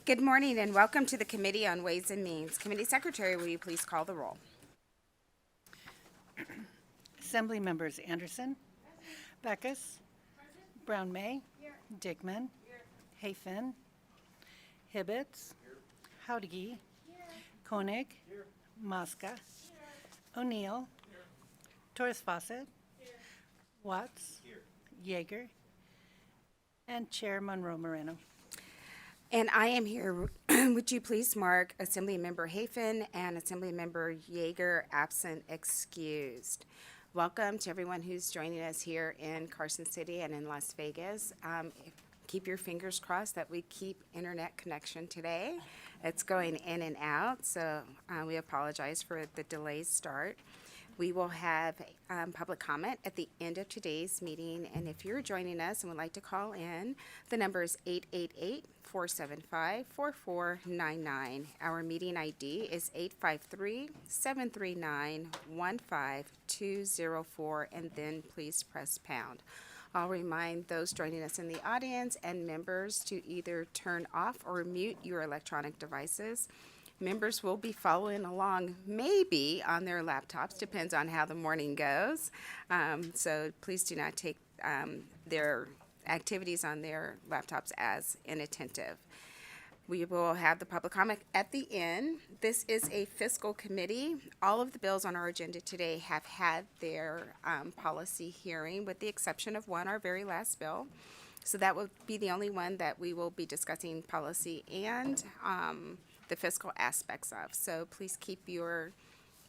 Good morning and welcome to the Committee on Ways and Means. Committee Secretary, will you please call the roll? Assembly members Anderson, Beckus, Brown May, Dickman, Hayfen, Hibbets, Howdigi, Koenig, Mosca, O'Neill, Torres Fawcett, Watts, Yeager, and Chair Monroe Moreno. And I am here. Would you please mark Assembly Member Hafen and Assembly Member Yeager absent excused. Welcome to everyone who's joining us here in Carson City and in Las Vegas. Keep your fingers crossed that we keep internet connection today. It's going in and out, so we apologize for the delayed start. We will have public comment at the end of today's meeting, and if you're joining us and would like to call in, the number is 888-475-4499. Our meeting ID is 853-739-15204, and then please press pound. I'll remind those joining us in the audience and members to either turn off or mute your electronic devices. Members will be following along maybe on their laptops, depends on how the morning goes. So please do not take their activities on their laptops as inattentive. We will have the public comment at the end. This is a fiscal committee. All of the bills on our agenda today have had their policy hearing, with the exception of one, our very last bill. So that will be the only one that we will be discussing policy and the fiscal aspects of. So please keep your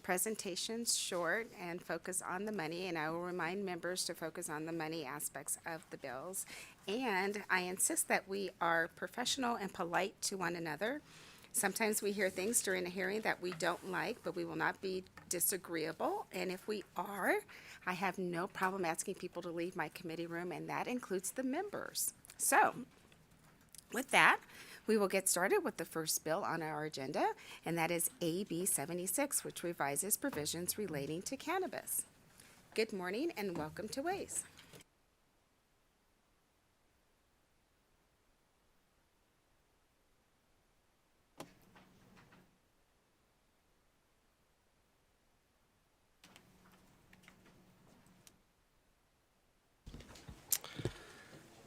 presentations short and focus on the money, and I will remind members to focus on the money aspects of the bills. And I insist that we are professional and polite to one another. Sometimes we hear things during a hearing that we don't like, but we will not be disagreeable. And if we are, I have no problem asking people to leave my committee room, and that includes the members. So with that, we will get started with the first bill on our agenda, and that is AB 76, which revises provisions relating to cannabis. Good morning and welcome to Ways.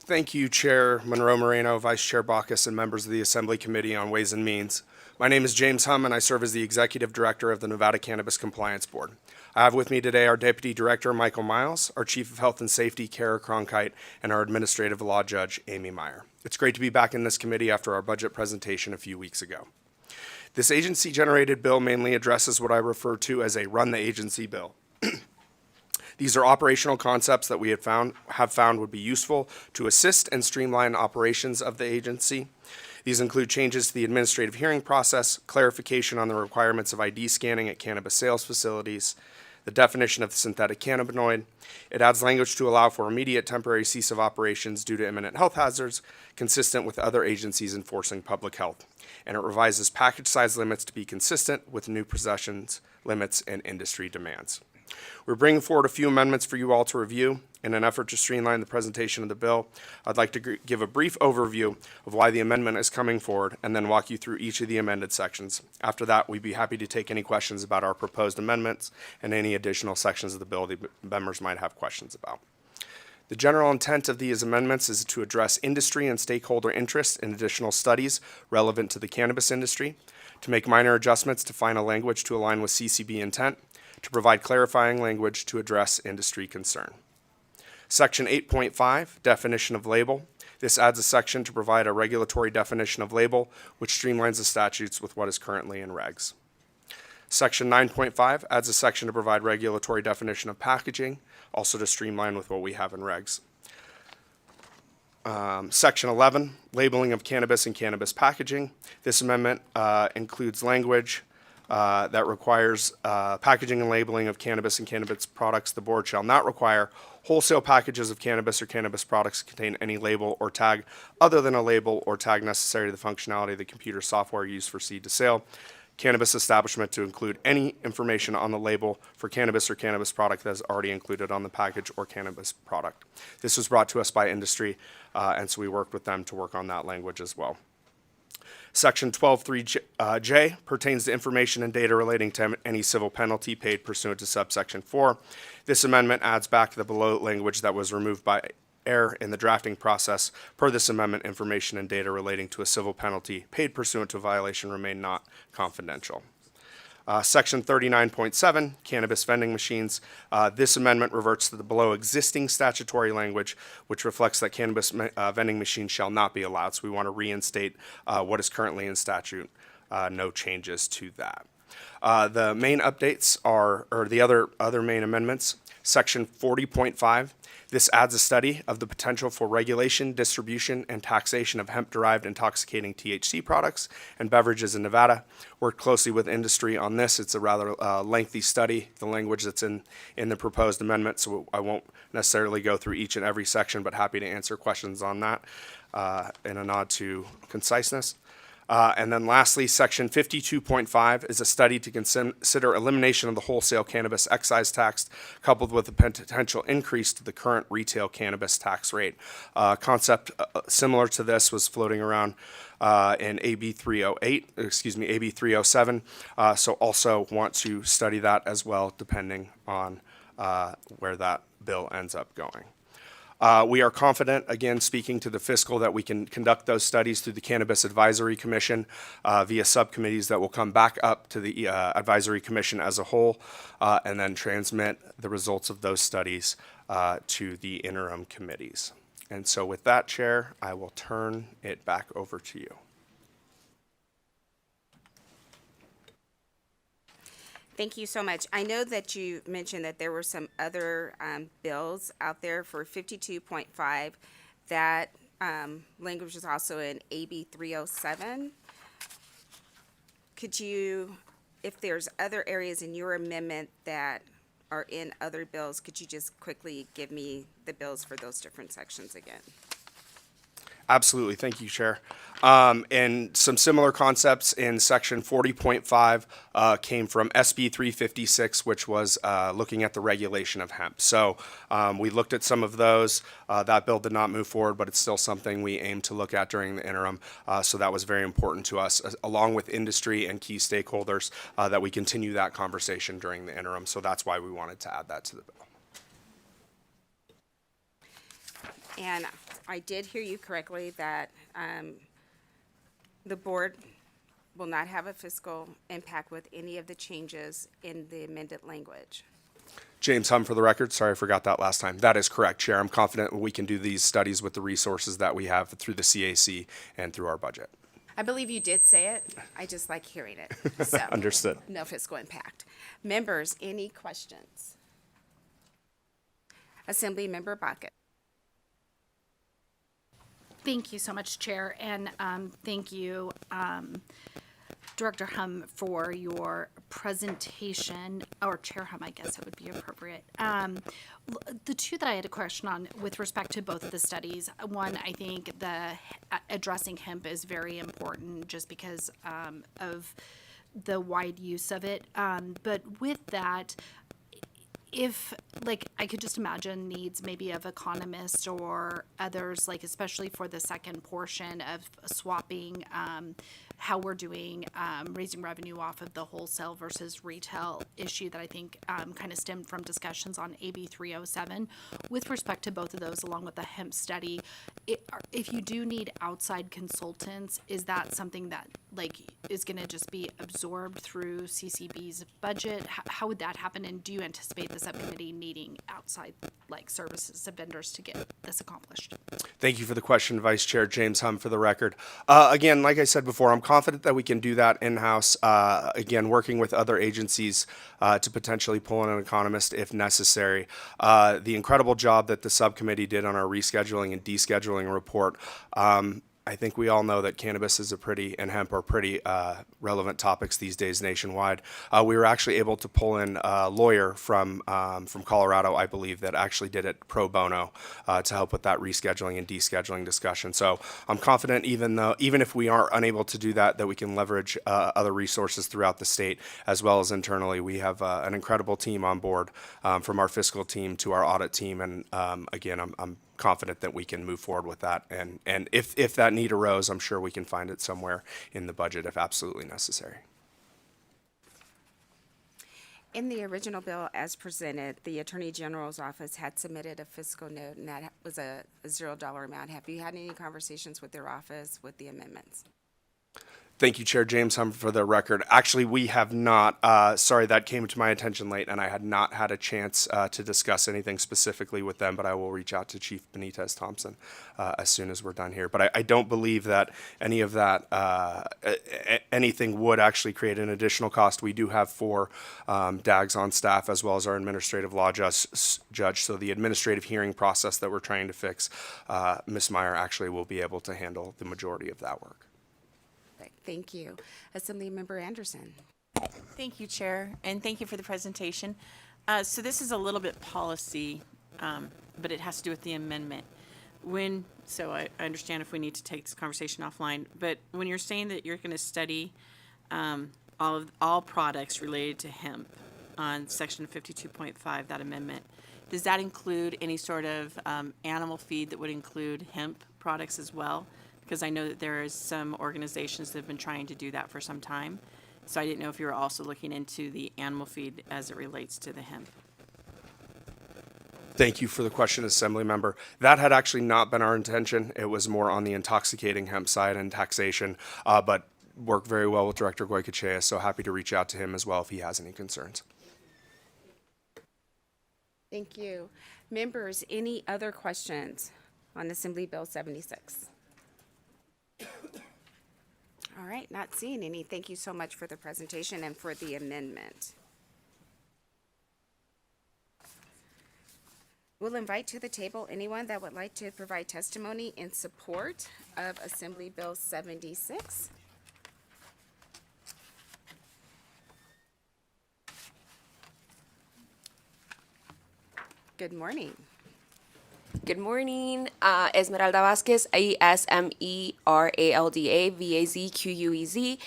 Thank you, Chair Monroe Moreno, Vice Chair Bacchus, and members of the Assembly Committee on Ways and Means. My name is James Hum, and I serve as the Executive Director of the Nevada Cannabis Compliance Board. I have with me today our Deputy Director, Michael Miles, our Chief of Health and Safety, Kara Cronkite, and our Administrative Law Judge, Amy Meyer. It's great to be back in this committee after our budget presentation a few weeks ago. This agency-generated bill mainly addresses what I refer to as a run-the-agency bill. These are operational concepts that we have found would be useful to assist and streamline operations of the agency. These include changes to the administrative hearing process, clarification on the requirements of ID scanning at cannabis sales facilities, the definition of the synthetic cannabinoid. It adds language to allow for immediate temporary cease of operations due to imminent health hazards, consistent with other agencies enforcing public health. And it revises package size limits to be consistent with new possessions limits and industry demands. We're bringing forward a few amendments for you all to review. In an effort to streamline the presentation of the bill, I'd like to give a brief overview of why the amendment is coming forward and then walk you through each of the amended sections. After that, we'd be happy to take any questions about our proposed amendments and any additional sections of the bill the members might have questions about. The general intent of these amendments is to address industry and stakeholder interest in additional studies relevant to the cannabis industry, to make minor adjustments to final language to align with CCB intent, to provide clarifying language to address industry concern. Section 8.5, definition of label. This adds a section to provide a regulatory definition of label, which streamlines the statutes with what is currently in regs. Section 9.5 adds a section to provide regulatory definition of packaging, also to streamline with what we have in regs. Section 11, labeling of cannabis and cannabis packaging. This amendment includes language that requires packaging and labeling of cannabis and cannabis products. The board shall not require wholesale packages of cannabis or cannabis products to contain any label or tag other than a label or tag necessary to the functionality of the computer software used for seed to sale. Cannabis establishment to include any information on the label for cannabis or cannabis product that is already included on the package or cannabis product. This was brought to us by industry, and so we worked with them to work on that language as well. Section 12.3J pertains to information and data relating to any civil penalty paid pursuant to subsection 4. This amendment adds back the below language that was removed by error in the drafting process. Per this amendment, information and data relating to a civil penalty paid pursuant to a violation remain not confidential. Section 39.7, cannabis vending machines. This amendment reverts to the below existing statutory language, which reflects that cannabis vending machines shall not be allowed. So we want to reinstate what is currently in statute. No changes to that. The main updates are, or the other main amendments, Section 40.5. This adds a study of the potential for regulation, distribution, and taxation of hemp-derived intoxicating THC products and beverages in Nevada. Worked closely with industry on this. It's a rather lengthy study, the language that's in the proposed amendment, so I won't necessarily go through each and every section, but happy to answer questions on that in a nod to conciseness. And then lastly, Section 52.5 is a study to consider elimination of the wholesale cannabis excise tax, coupled with a potential increase to the current retail cannabis tax rate. Concept similar to this was floating around in AB 307. So also want to study that as well, depending on where that bill ends up going. We are confident, again, speaking to the fiscal, that we can conduct those studies through the Cannabis Advisory Commission via subcommittees that will come back up to the Advisory Commission as a whole and then transmit the results of those studies to the interim committees. And so with that, Chair, I will turn it back over to you. Thank you so much. I know that you mentioned that there were some other bills out there for 52.5. That language is also in AB 307. Could you, if there's other areas in your amendment that are in other bills, could you just quickly give me the bills for those different sections again? Absolutely. Thank you, Chair. And some similar concepts in Section 40.5 came from SB 356, which was looking at the regulation of hemp. So we looked at some of those. That bill did not move forward, but it's still something we aim to look at during the interim. So that was very important to us, along with industry and key stakeholders, that we continue that conversation during the interim. So that's why we wanted to add that to the bill. And I did hear you correctly that the board will not have a fiscal impact with any of the changes in the amended language. James Hum for the record. Sorry, I forgot that last time. That is correct, Chair. I'm confident we can do these studies with the resources that we have through the CAC and through our budget. I believe you did say it. I just like hearing it. So, Understood. no fiscal impact. Members, any questions? Assembly Member Baca. Thank you so much, Chair, and thank you, Director Hum, for your presentation, or Chair Hum, I guess it would be appropriate. The two that I had a question on with respect to both of the studies, one, I think addressing hemp is very important just because of the wide use of it. But with that, if, like, I could just imagine needs maybe of economists or others, like especially for the second portion of swapping how we're doing raising revenue off of the wholesale versus retail issue that I think kind of stemmed from discussions on AB 307. With respect to both of those, along with the hemp study, if you do need outside consultants, is that something that like is going to just be absorbed through CCB's budget? How would that happen? And do you anticipate the subcommittee needing outside like services of vendors to get this accomplished? Thank you for the question, Vice Chair James Hum, for the record. Again, like I said before, I'm confident that we can do that in-house, again, working with other agencies to potentially pull in an economist if necessary. The incredible job that the subcommittee did on our rescheduling and descheduling report, I think we all know that cannabis is and hemp are pretty relevant topics these days nationwide. We were actually able to pull in a lawyer from Colorado, I believe, that actually did it pro bono to help with that rescheduling and descheduling discussion. So I'm confident, even if we are unable to do that, that we can leverage other resources throughout the state as well as internally. We have an incredible team on board, from our fiscal team to our audit team, and again, I'm confident that we can move forward with that. And if that need arose, I'm sure we can find it somewhere in the budget if absolutely necessary. In the original bill as presented, the Attorney General's office had submitted a fiscal note, and that was a $0 amount. Have you had any conversations with their office with the amendments? Thank you, Chair James Hum, for the record. Actually, we have not. Sorry, that came to my attention late, and I had not had a chance to discuss anything specifically with them, but I will reach out to Chief Benitez Thompson as soon as we're done here. But I don't believe that any of that, anything would actually create an additional cost. We do have 4 DAGs on staff as well as our administrative law judge. So the administrative hearing process that we're trying to fix, Ms. Meyer actually will be able to handle the majority of that work. Thank you. Assemblymember Anderson. Thank you, Chair, and thank you for the presentation. So this is a little bit policy, but it has to do with the amendment. So I understand if we need to take this conversation offline, but when you're saying that you're going to study all products related to hemp on Section 52.5, that amendment, does that include any sort of animal feed that would include hemp products as well? Because I know that there is some organizations that have been trying to do that for some time. So I didn't know if you were also looking into the animal feed as it relates to the hemp. Thank you for the question, Assembly Member. That had actually not been our intention. It was more on the intoxicating hemp side and taxation, but worked very well with Director Goycochea, so happy to reach out to him as well if he has any concerns. Thank you. Members, any other questions on Assembly Bill 76? All right, not seeing any. Thank you so much for the presentation and for the amendment. We'll invite to the table anyone that would like to provide testimony in support of Assembly Bill 76. Good morning. Good morning. Esmeralda Vasquez, Esmeralda Vazquez,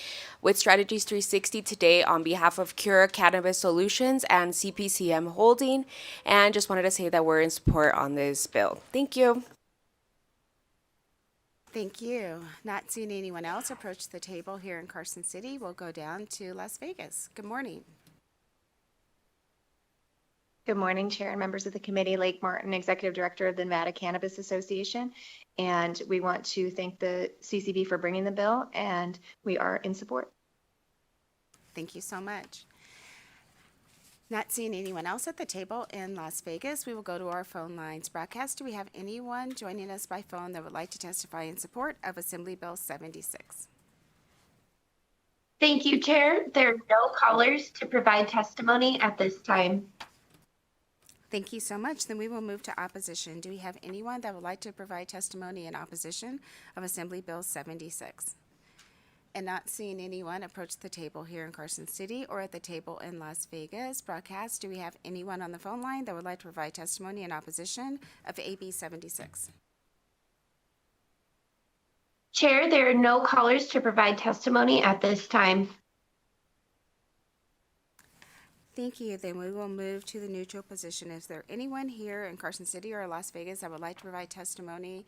with Strategies 360 today on behalf of Cure Cannabis Solutions and CPCM Holding. And just wanted to say that we're in support on this bill. Thank you. Thank you. Not seeing anyone else approach the table here in Carson City, we'll go down to Las Vegas. Good morning. Good morning, Chair and members of the committee. Lake Martin, Executive Director of the Nevada Cannabis Association. And we want to thank the CCB for bringing the bill, and we are in support. Thank you so much. Not seeing anyone else at the table in Las Vegas, we will go to our phone lines. Broadcast, do we have anyone joining us by phone that would like to testify in support of Assembly Bill 76? Thank you, Chair. There are no callers to provide testimony at this time. Thank you so much. Then we will move to opposition. Do we have anyone that would like to provide testimony in opposition of Assembly Bill 76? And not seeing anyone approach the table here in Carson City or at the table in Las Vegas. Broadcast, do we have anyone on the phone line that would like to provide testimony in opposition of AB 76? Chair, there are no callers to provide testimony at this time. Thank you. Then we will move to the neutral position. Is there anyone here in Carson City or Las Vegas that would like to provide testimony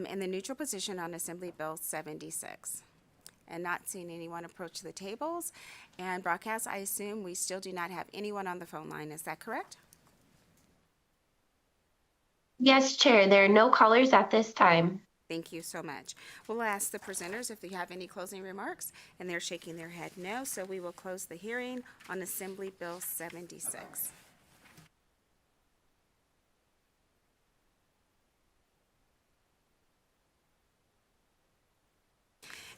in the neutral position on Assembly Bill 76? And not seeing anyone approach the tables. And broadcast, I assume we still do not have anyone on the phone line. Is that correct? Yes, Chair, there are no callers at this time. Thank you so much. We'll ask the presenters if they have any closing remarks, and they're shaking their head no, so we will close the hearing on Assembly Bill 76.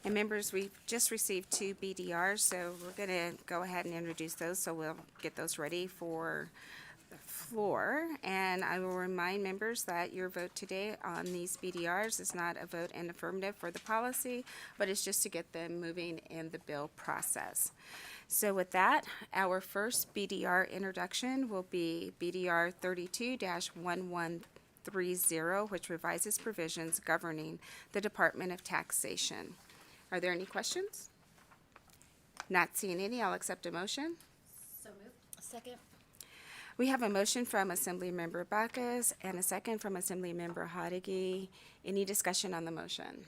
And members, we've just received 2 BDRs, so we're going to go ahead and introduce those, so we'll get those ready for the floor. And I will remind members that your vote today on these BDRs is not a vote in affirmative for the policy, but it's just to get them moving in the bill process. So with that, our first BDR introduction will be BDR 32-1130, which revises provisions governing the Department of Taxation. Are there any questions? Not seeing any, I'll accept a motion. So moved. Second. We have a motion from Assemblymember Backus and a second from Assemblymember Hodegi. Any discussion on the motion?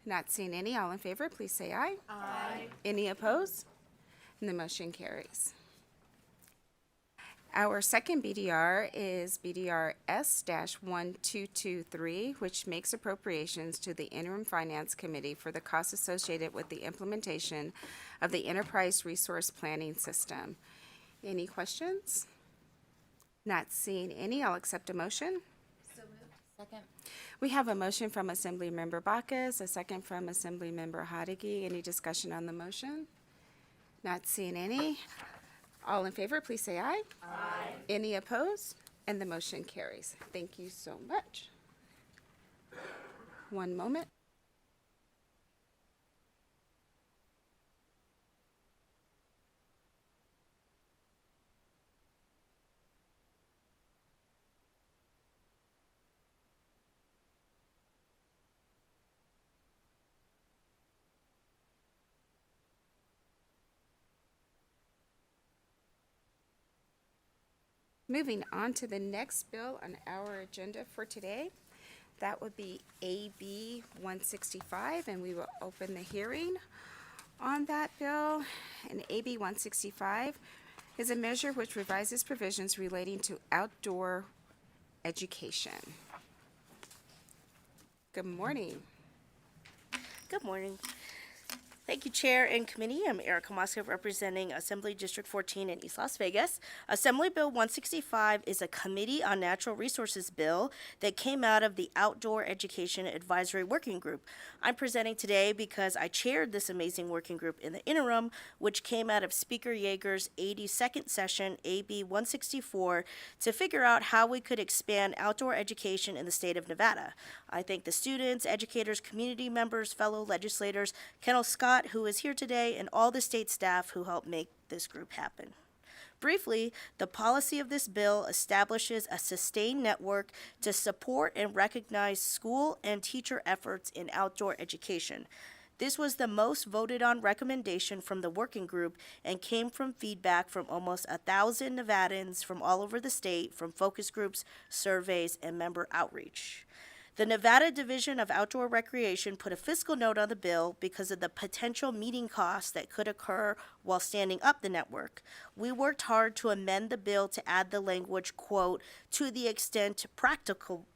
Not seeing any. All in favor, please say aye. Aye. Any opposed? And the motion carries. Our second BDR is BDR S-1223, which makes appropriations to the Interim Finance Committee for the costs associated with the implementation of the Enterprise Resource Planning System. Any questions? Not seeing any. I'll accept a motion. Second. We have a motion from Assemblymember Backus, a second from Assemblymember Hodegi. Any discussion on the motion? Not seeing any. All in favor, please say aye. Aye. Any opposed? And the motion carries. Thank you so much. One moment. Moving on to the next bill on our agenda for today, that would be AB 165, and we will open the hearing on that bill. And AB 165 is a measure which revises provisions relating to outdoor education. Good morning. Good morning. Thank you, Chair and Committee. I'm Erica Moscow, representing Assembly District 14 in East Las Vegas. Assembly Bill 165 is a Committee on Natural Resources bill that came out of the Outdoor Education Advisory Working Group. I'm presenting today because I chaired this amazing working group in the interim, which came out of Speaker Yeager's 82nd session, AB 164, to figure out how we could expand outdoor education in the state of Nevada. I thank the students, educators, community members, fellow legislators, Kennel Scott, who is here today, and all the state staff who helped make this group happen. Briefly, the policy of this bill establishes a sustained network to support and recognize school and teacher efforts in outdoor education. This was the most voted on recommendation from the working group and came from feedback from almost 1,000 Nevadans from all over the state, from focus groups, surveys, and member outreach. The Nevada Division of Outdoor Recreation put a fiscal note on the bill because of the potential meeting costs that could occur while standing up the network. We worked hard to amend the bill to add the language, quote, to the extent practicable,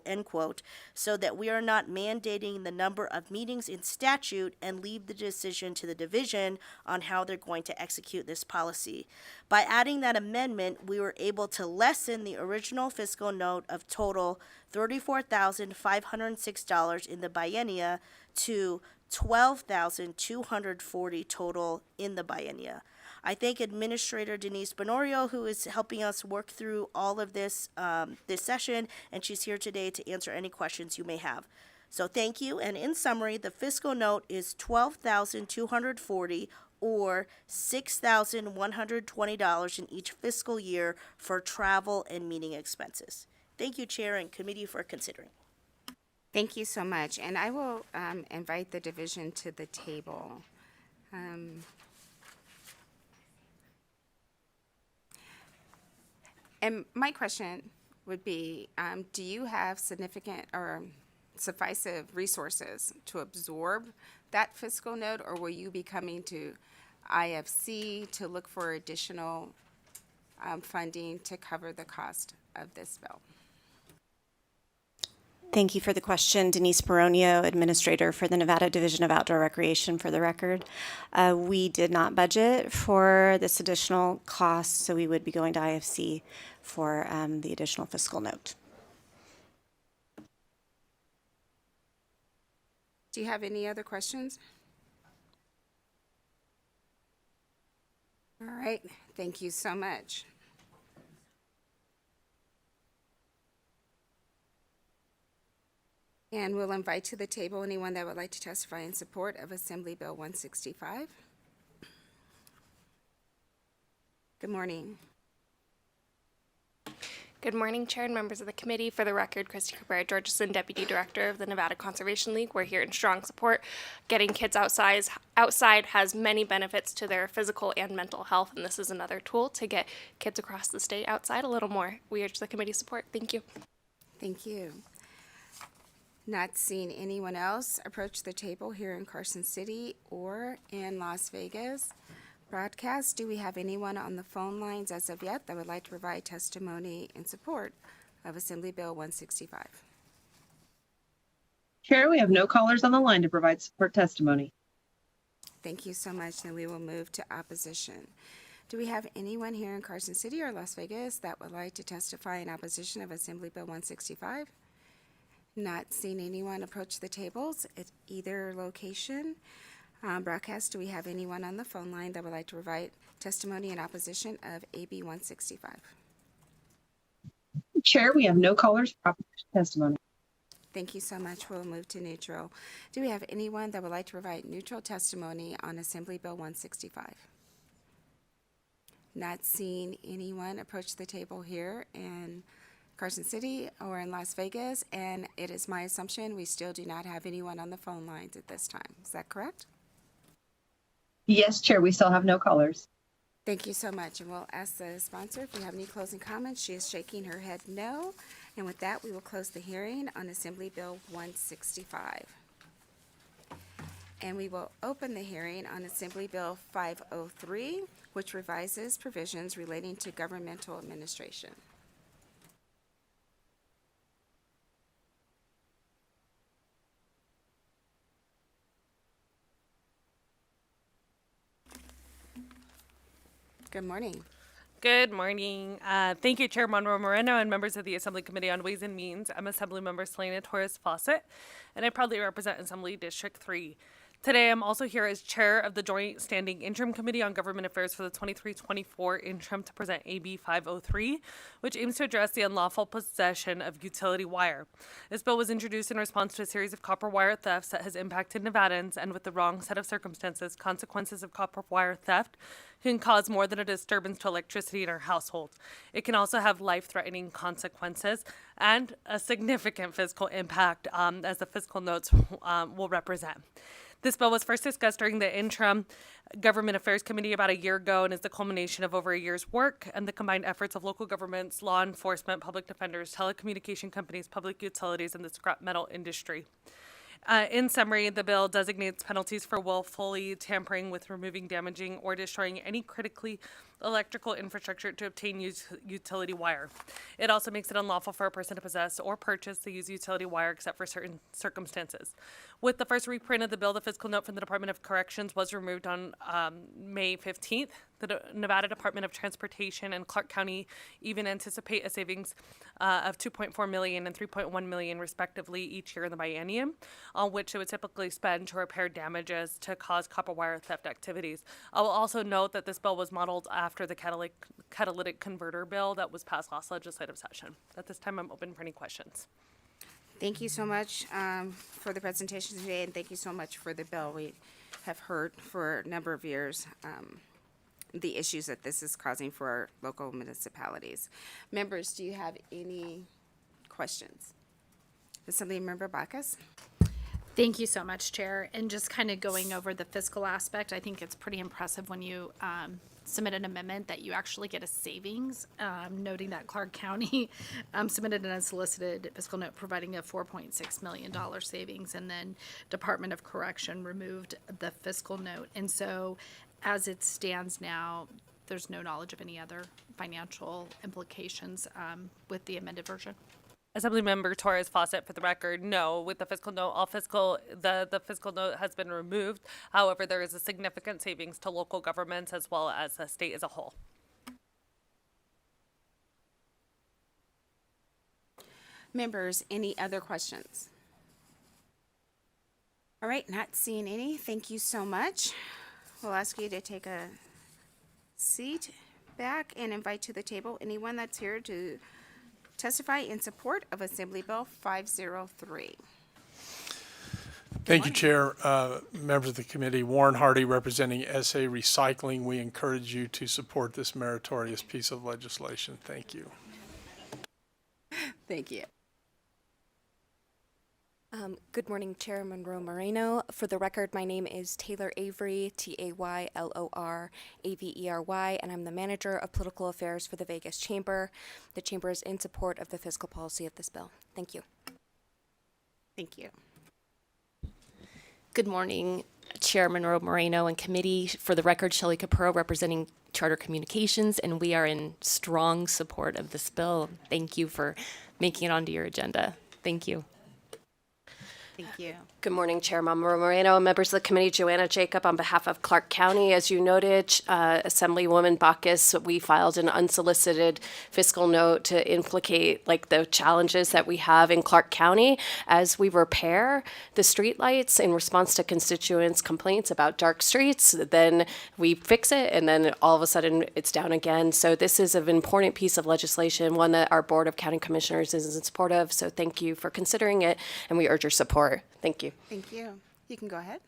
end quote, so that we are not mandating the number of meetings in statute and leave the decision to the division on how they're going to execute this policy. By adding that amendment, we were able to lessen the original fiscal note of total $34,506 in the biennia to $12,240 total in the biennia. I thank Administrator Denise Bonorio, who is helping us work through all of this this session, and she's here today to answer any questions you may have. So thank you, and in summary, the fiscal note is $12,240 or $6,120 in each fiscal year for travel and meeting expenses. Thank you, Chair and Committee, for considering. Thank you so much. And I will invite the division to the table. And my question would be, do you have significant or sufficient resources to absorb that fiscal note, or will you be coming to IFC to look for additional funding to cover the cost of this bill? Thank you for the question. Denise Baronio, Administrator for the Nevada Division of Outdoor Recreation, for the record. We did not budget for this additional cost, so we would be going to IFC for the additional fiscal note. Do you have any other questions? All right, thank you so much. And we'll invite to the table anyone that would like to testify in support of Assembly Bill 165. Good morning. Good morning, Chair and members of the committee. For the record, Christy Cabrera-Georgeson, Deputy Director of the Nevada Conservation League. We're here in strong support. Getting kids outside has many benefits to their physical and mental health, and this is another tool to get kids across the state outside a little more. We urge the committee support. Thank you. Thank you. Not seeing anyone else approach the table here in Carson City or in Las Vegas. Broadcast, do we have anyone on the phone lines as of yet that would like to provide testimony in support of Assembly Bill 165? Chair, we have no callers on the line to provide support testimony. Thank you so much. Then we will move to opposition. Do we have anyone here in Carson City or Las Vegas that would like to testify in opposition of Assembly Bill 165? Not seeing anyone approach the tables at either location. Broadcast, do we have anyone on the phone line that would like to provide testimony in opposition of AB 165? Chair, we have no callers for opposition testimony. Thank you so much. We'll move to neutral. Do we have anyone that would like to provide neutral testimony on Assembly Bill 165? Not seeing anyone approach the table here in Carson City or in Las Vegas, and it is my assumption we still do not have anyone on the phone lines at this time. Is that correct? Yes, Chair, we still have no callers. Thank you so much, and we'll ask the sponsor if you have any closing comments. She is shaking her head no, and with that, we will close the hearing on Assembly Bill 165. And we will open the hearing on Assembly Bill 503, which revises provisions relating to governmental administration. Good morning. Good morning. Thank you, Chair Monroe Moreno and members of the Assembly Committee on Ways and Means. I'm Assemblymember Selena Torres Fawcett, and I proudly represent Assembly District 3. Today, I'm also here as Chair of the Joint Standing Interim Committee on Government Affairs for the 23-24 interim to present AB 503, which aims to address the unlawful possession of utility wire. This bill was introduced in response to a series of copper wire thefts that has impacted Nevadans, and with the wrong set of circumstances, consequences of copper wire theft can cause more than a disturbance to electricity in our household. It can also have life-threatening consequences and a significant physical impact, as the fiscal notes will represent. This bill was first discussed during the interim Government Affairs Committee about a year ago and is the culmination of over a year's work and the combined efforts of local governments, law enforcement, public defenders, telecommunication companies, public utilities, and the scrap metal industry. In summary, the bill designates penalties for willfully tampering with, removing, damaging, or destroying any critically electrical infrastructure to obtain utility wire. It also makes it unlawful for a person to possess or purchase the use utility wire except for certain circumstances. With the first reprint of the bill, the fiscal note from the Department of Corrections was removed on May 15th. The Nevada Department of Transportation and Clark County even anticipate a savings of $2.4 million and $3.1 million respectively each year in the biennium, on which it would typically spend to repair damages to cause copper wire theft activities. I will also note that this bill was modeled after the catalytic converter bill that was passed last legislative session. At this time, I'm open for any questions. Thank you so much for the presentation today, and thank you so much for the bill. We have heard for a number of years the issues that this is causing for our local municipalities. Members, do you have any questions? Assemblymember Bacchus? Thank you so much, Chair. And just kind of going over the fiscal aspect, I think it's pretty impressive when you submit an amendment that you actually get a savings, noting that Clark County submitted an unsolicited fiscal note providing a $4.6 million savings, and then Department of Correction removed the fiscal note. And so as it stands now, there's no knowledge of any other financial implications with the amended version. Assemblymember Torres Fawcett, for the record, no. With the fiscal note, the fiscal note has been removed. However, there is a significant savings to local governments as well as the state as a whole. Members, any other questions? All right, not seeing any. Thank you so much. We'll ask you to take a seat back and invite to the table anyone that's here to testify in support of Assembly Bill 503. Thank you, Chair. Members of the committee, Warren Hardy representing SA Recycling. We encourage you to support this meritorious piece of legislation. Thank you. Thank you. Good morning, Chair Monroe Moreno. For the record, my name is Taylor Avery, Taylor Avery, and I'm the Manager of Political Affairs for the Vegas Chamber. The Chamber is in support of the fiscal policy of this bill. Thank you. Thank you. Good morning, Chair Monroe Moreno and committee. For the record, Shelley Capurro representing Charter Communications, and we are in strong support of this bill. Thank you for making it onto your agenda. Thank you. Thank you. Good morning, Chair Monroe Moreno and members of the committee. Joanna Jacob on behalf of Clark County. As you noted, Assemblywoman Bacchus, we filed an unsolicited fiscal note to implicate the challenges that we have in Clark County as we repair the streetlights in response to constituents' complaints about dark streets. Then we fix it, and then all of a sudden it's down again. So this is an important piece of legislation, one that our Board of County Commissioners is in support of. So thank you for considering it, and we urge your support. Thank you. Thank you. You can go ahead.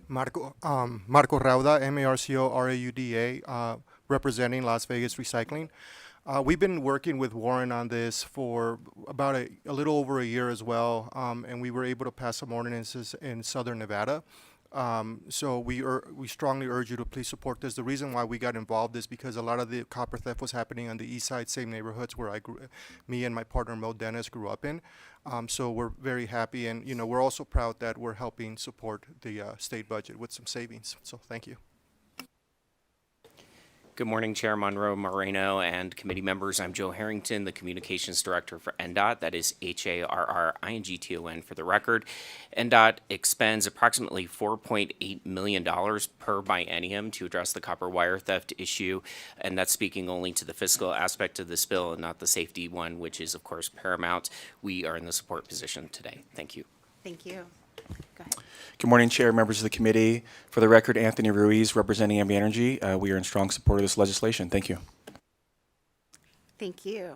Marco Rauda, Marco Rauda, representing Las Vegas Recycling. We've been working with Warren on this for about a little over a year as well, and we were able to pass some ordinances in Southern Nevada. So we strongly urge you to please support this. The reason why we got involved is because a lot of the copper theft was happening on the east side, same neighborhoods where me and my partner Mo Dennis grew up in. So we're very happy, and we're also proud that we're helping support the state budget with some savings. So thank you. Good morning, Chair Monroe Moreno and committee members. I'm Joe Harrington, the Communications Director for NDOT. That is HARRINGTON for the record. NDOT expends approximately $4.8 million per biennium to address the copper wire theft issue, and that's speaking only to the fiscal aspect of this bill and not the safety one, which is, of course, paramount. We are in the support position today. Thank you. Thank you. Go ahead. Good morning, Chair, members of the committee. For the record, Anthony Ruiz, representing MB Energy. We are in strong support of this legislation. Thank you. Thank you.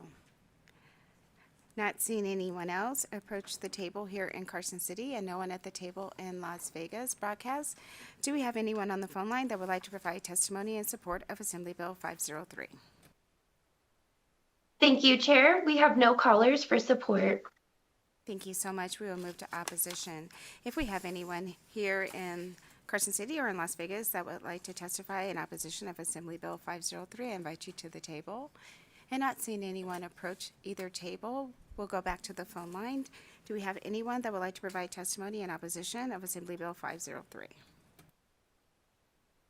Not seeing anyone else approach the table here in Carson City and no one at the table in Las Vegas broadcast. Do we have anyone on the phone line that would like to provide testimony in support of Assembly Bill 503? Thank you, Chair. We have no callers for support. Thank you so much. We will move to opposition. If we have anyone here in Carson City or in Las Vegas that would like to testify in opposition of Assembly Bill 503, I invite you to the table. And not seeing anyone approach either table, we'll go back to the phone line. Do we have anyone that would like to provide testimony in opposition of Assembly Bill 503?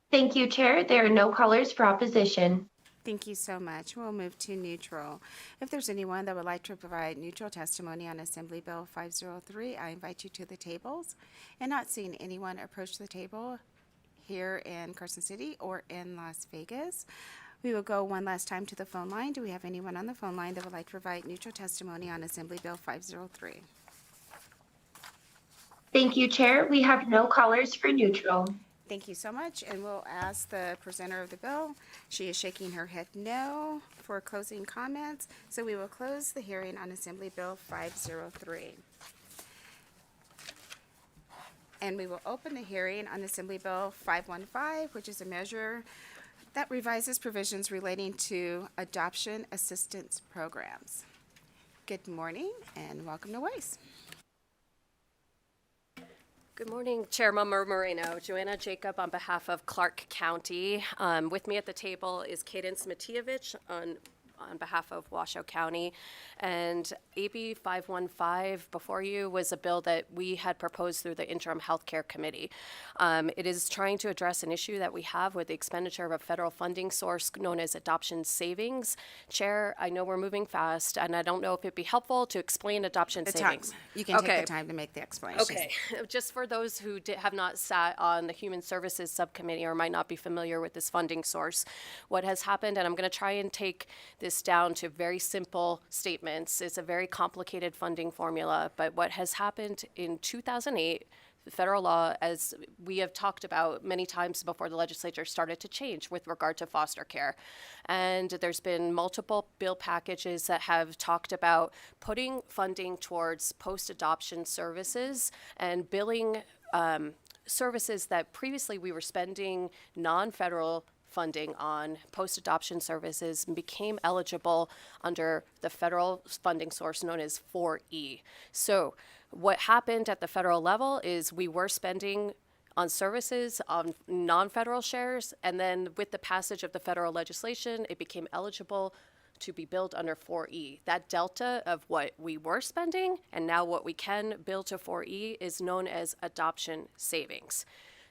Thank you, Chair. There are no callers for opposition. Thank you so much. We'll move to neutral. If there's anyone that would like to provide neutral testimony on Assembly Bill 503, I invite you to the tables. And not seeing anyone approach the table here in Carson City or in Las Vegas, we will go one last time to the phone line. Do we have anyone on the phone line that would like to provide neutral testimony on Assembly Bill 503? Thank you, Chair. We have no callers for neutral. Thank you so much, and we'll ask the presenter of the bill. She is shaking her head no for closing comments, so we will close the hearing on Assembly Bill 503. And we will open the hearing on Assembly Bill 515, which is a measure that revises provisions relating to adoption assistance programs. Good morning, and welcome to WACE. Good morning, Chair Monroe Moreno. Joanna Jacob on behalf of Clark County. With me at the table is Cadence Matievich on behalf of Washoe County. And AB 515 before you was a bill that we had proposed through the Interim Healthcare Committee. It is trying to address an issue that we have with the expenditure of a federal funding source known as adoption savings. Chair, I know we're moving fast, and I don't know if it'd be helpful to explain adoption savings. You can take the time to make the explanation. Okay, just for those who have not sat on the Human Services Subcommittee or might not be familiar with this funding source, what has happened, and I'm going to try and take this down to very simple statements. It's a very complicated funding formula, but what has happened in 2008, the federal law, as we have talked about many times before the legislature started to change with regard to foster care. And there's been multiple bill packages that have talked about putting funding towards post-adoption services and billing services that previously we were spending non-federal funding on post-adoption services and became eligible under the federal funding source known as 4E. So what happened at the federal level is we were spending on services on non-federal shares, and then with the passage of the federal legislation, it became eligible to be billed under 4E. That delta of what we were spending and now what we can bill to 4E is known as adoption savings.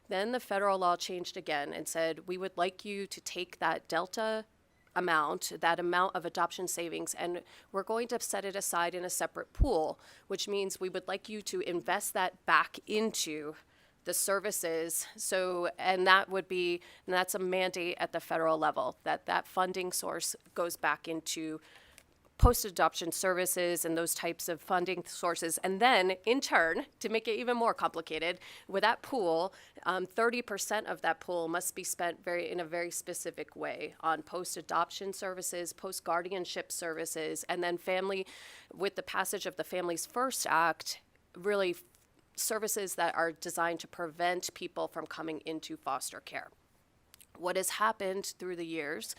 Then the federal law changed again and said, we would like you to take that delta amount, that amount of adoption savings, and we're going to set it aside in a separate pool, which means we would like you to invest that back into the services. So, and that's a mandate at the federal level, that funding source goes back into post-adoption services and those types of funding sources. And then, in turn, to make it even more complicated, with that pool, 30% of that pool must be spent in a very specific way on post-adoption services, post-guardianship services, and then with the passage of the Families First Act, really services that are designed to prevent people from coming into foster care. What has happened through the years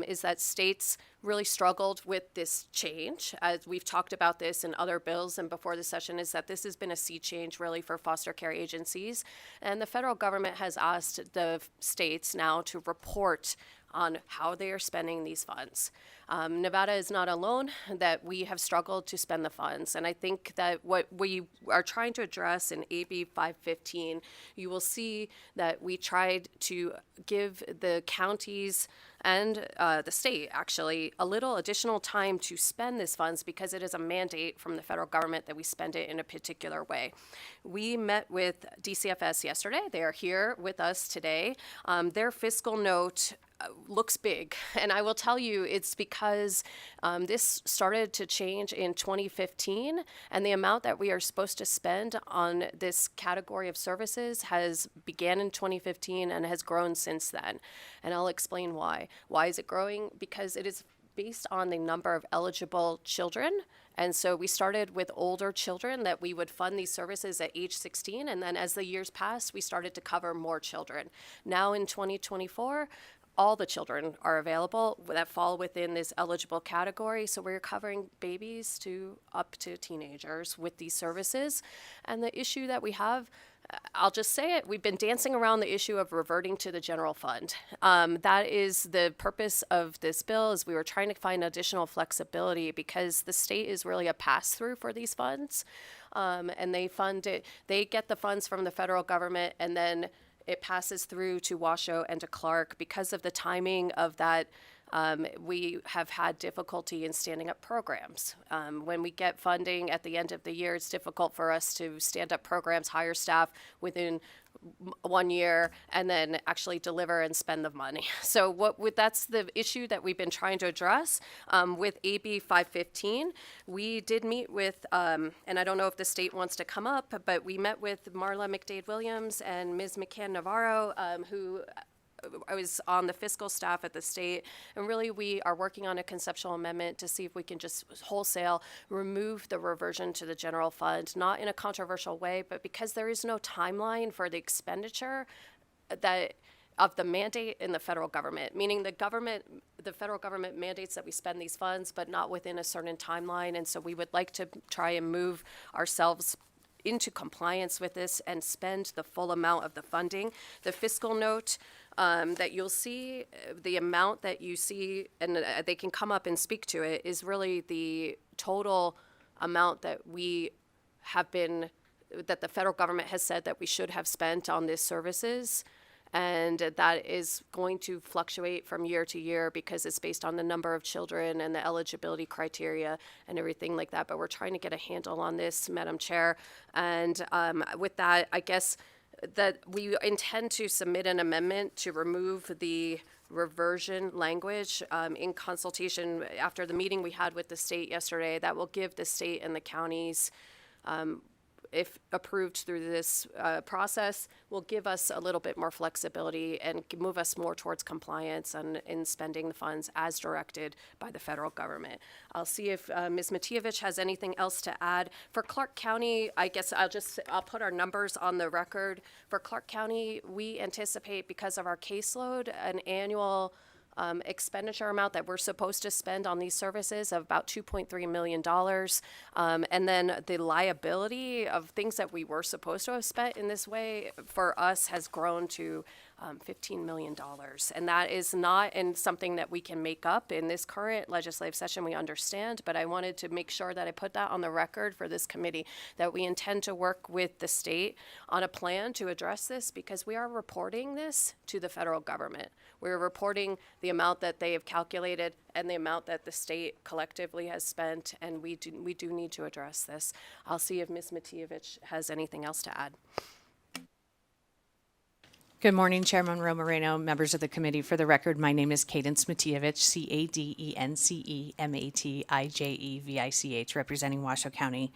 is that states really struggled with this change. As we've talked about this in other bills and before the session, is that this has been a sea change really for foster care agencies. And the federal government has asked the states now to report on how they are spending these funds. Nevada is not alone, that we have struggled to spend the funds. And I think that what we are trying to address in AB 515, you will see that we tried to give the counties and the state actually a little additional time to spend these funds because it is a mandate from the federal government that we spend it in a particular way. We met with DCFS yesterday. They are here with us today. Their fiscal note looks big, and I will tell you it's because this started to change in 2015, and the amount that we are supposed to spend on this category of services began in 2015 and has grown since then, and I'll explain why. Why is it growing? Because it is based on the number of eligible children. And so we started with older children that we would fund these services at age 16. And then as the years passed, we started to cover more children. Now in 2024, all the children are available that fall within this eligible category. So we're covering babies up to teenagers with these services. And the issue that we have, I'll just say it, we've been dancing around the issue of reverting to the general fund. That is the purpose of this bill, is we were trying to find additional flexibility because the state is really a pass-through for these funds. And they get the funds from the federal government, and then it passes through to Washoe and to Clark. Because of the timing of that, we have had difficulty in standing up programs. When we get funding at the end of the year, it's difficult for us to stand up programs, hire staff within 1 year, and then actually deliver and spend the money. So that's the issue that we've been trying to address. With AB 515, we did meet with, and I don't know if the state wants to come up, but we met with Marla McDade-Williams and Ms. McCann-Navarro, who I was on the fiscal staff at the state, and really we are working on a conceptual amendment to see if we can just wholesale remove the reversion to the general fund, not in a controversial way, but because there is no timeline for the expenditure of the mandate in the federal government, meaning the federal government mandates that we spend these funds, but not within a certain timeline. And so we would like to try and move ourselves into compliance with this and spend the full amount of the funding. The fiscal note that you'll see, the amount that you see, and they can come up and speak to it, is really the total amount that that the federal government has said that we should have spent on these services. And that is going to fluctuate from year to year because it's based on the number of children and the eligibility criteria and everything like that. But we're trying to get a handle on this, Madam Chair. And with that, I guess that we intend to submit an amendment to remove the reversion language in consultation after the meeting we had with the state yesterday. That will give the state and the counties if approved through this process, will give us a little bit more flexibility and move us more towards compliance in spending the funds as directed by the federal government. I'll see if Ms. Matievich has anything else to add. For Clark County, I guess I'll put our numbers on the record. For Clark County, we anticipate, because of our caseload, an annual expenditure amount that we're supposed to spend on these services of about $2.3 million. And then the liability of things that we were supposed to have spent in this way for us has grown to $15 million. And that is not in something that we can make up in this current legislative session, we understand, but I wanted to make sure that I put that on the record for this committee, that we intend to work with the state on a plan to address this, because we are reporting this to the federal government. We're reporting the amount that they have calculated and the amount that the state collectively has spent, and we do need to address this. I'll see if Ms. Matievich has anything else to add. Good morning, Chairman Monroe Moreno, members of the committee. For the record, my name is Cadence Matievich, CADENCE-MATIJEVICH, representing Washoe County.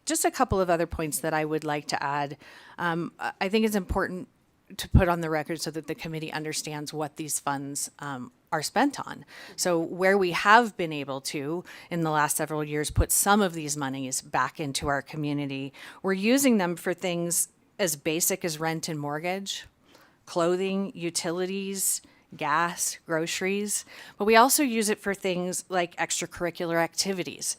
Just a couple of other points that I would like to add. I think it's important to put on the record so that the committee understands what these funds are spent on. So where we have been able to, in the last several years, put some of these monies back into our community, we're using them for things as basic as rent and mortgage, clothing, utilities, gas, groceries, but we also use it for things like extracurricular activities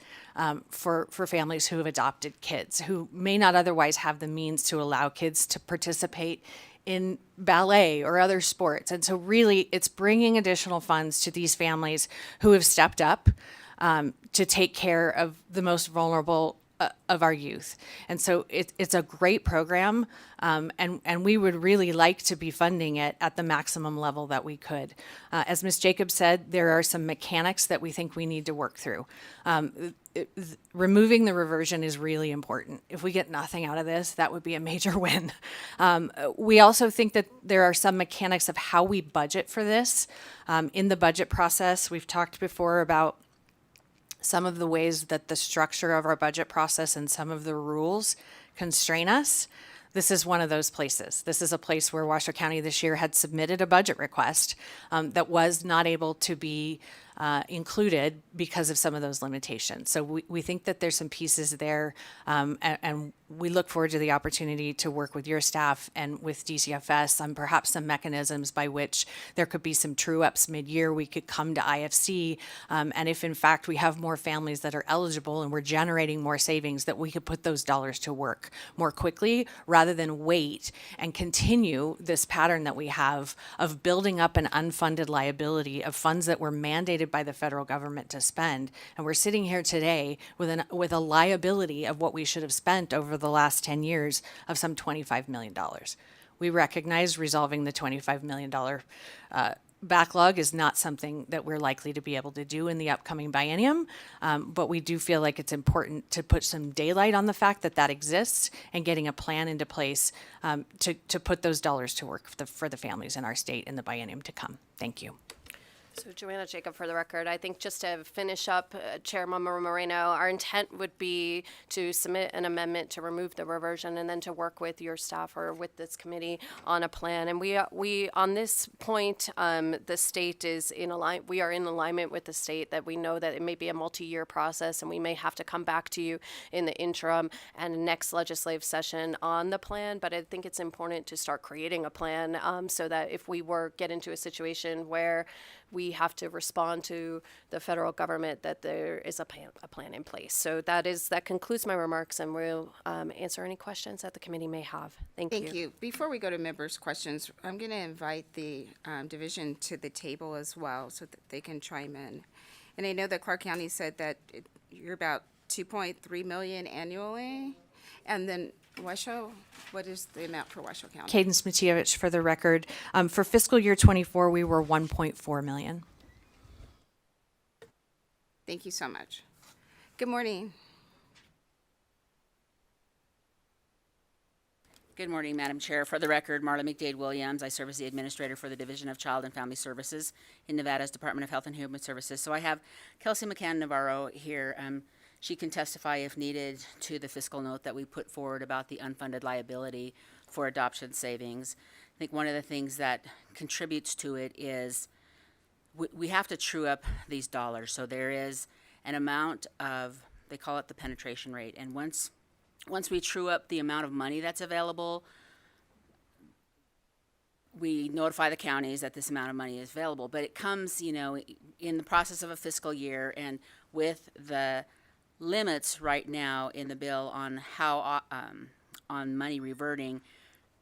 for families who have adopted kids, who may not otherwise have the means to allow kids to participate in ballet or other sports. And so really it's bringing additional funds to these families who have stepped up to take care of the most vulnerable of our youth. And so it's a great program, and we would really like to be funding it at the maximum level that we could. As Ms. Jacobs said, there are some mechanics that we think we need to work through. Removing the reversion is really important. If we get nothing out of this, that would be a major win. We also think that there are some mechanics of how we budget for this. In the budget process, we've talked before about some of the ways that the structure of our budget process and some of the rules constrain us. This is one of those places. This is a place where Washoe County this year had submitted a budget request that was not able to be included because of some of those limitations. So we think that there's some pieces there, and we look forward to the opportunity to work with your staff and with DCFS on perhaps some mechanisms by which there could be some true-ups mid-year. We could come to IFC, and if in fact we have more families that are eligible and we're generating more savings, that we could put those dollars to work more quickly rather than wait and continue this pattern that we have of building up an unfunded liability of funds that were mandated by the federal government to spend. And we're sitting here today with a liability of what we should have spent over the last 10 years of some $25 million. We recognize resolving the $25 million backlog is not something that we're likely to be able to do in the upcoming biennium, but we do feel like it's important to put some daylight on the fact that that exists and getting a plan into place to put those dollars to work for the families in our state in the biennium to come. Thank you. So Joanna Jacob, for the record, I think just to finish up, Chairman Moreno, our intent would be to submit an amendment to remove the reversion and then to work with your staff or with this committee on a plan. And we on this point, the state is we are in alignment with the state that we know that it may be a multi-year process and we may have to come back to you in the interim and next legislative session on the plan. But I think it's important to start creating a plan so that if we get into a situation where we have to respond to the federal government, that there is a plan in place. So that concludes my remarks, and we'll answer any questions that the committee may have. Thank you. Thank you. Before we go to members' questions, I'm going to invite the division to the table as well so that they can chime in. And I know that Clark County said that you're about $2.3 million annually, and then Washoe, what is the amount for Washoe County? Cadence Matievich, for the record. For fiscal year 24, we were $1.4 million. Thank you so much. Good morning. Good morning, Madam Chair. For the record, Marla McDade Williams. I serve as the Administrator for the Division of Child and Family Services in Nevada's Department of Health and Human Services. So I have Kelsey McCann Navarro here she can testify if needed to the fiscal note that we put forward about the unfunded liability for adoption savings. I think one of the things that contributes to it is we have to true up these dollars. So there is an amount of, they call it the penetration rate. And once we true up the amount of money that's available, we notify the counties that this amount of money is available. But it comes, in the process of a fiscal year, and with the limits right now in the bill on how on money reverting,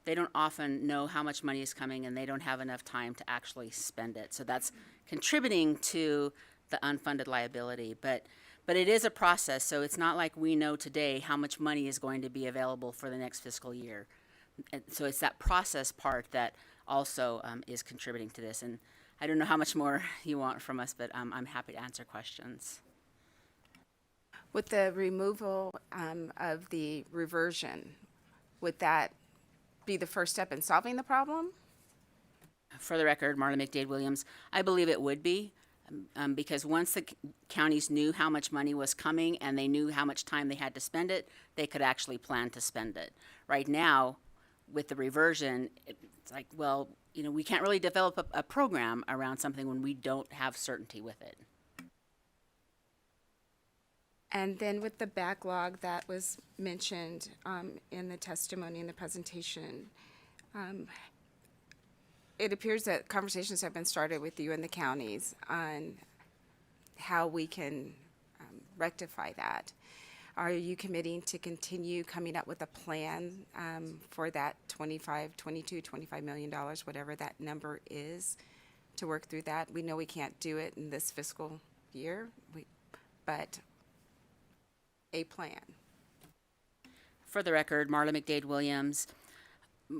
they don't often know how much money is coming, and they don't have enough time to actually spend it. So that's contributing to the unfunded liability. But it is a process, so it's not like we know today how much money is going to be available for the next fiscal year. And so it's that process part that also is contributing to this. And I don't know how much more you want from us, but I'm happy to answer questions. With the removal of the reversion, would that be the first step in solving the problem? For the record, Marla McDade Williams, I believe it would be, because once the counties knew how much money was coming and they knew how much time they had to spend it, they could actually plan to spend it. Right now, with the reversion, it's like, well, we can't really develop a program around something when we don't have certainty with it. And then with the backlog that was mentioned in the testimony in the presentation, it appears that conversations have been started with you and the counties on how we can rectify that. Are you committing to continue coming up with a plan for that $25 million, whatever that number is, to work through that? We know we can't do it in this fiscal year, but a plan. For the record, Marla McDade Williams,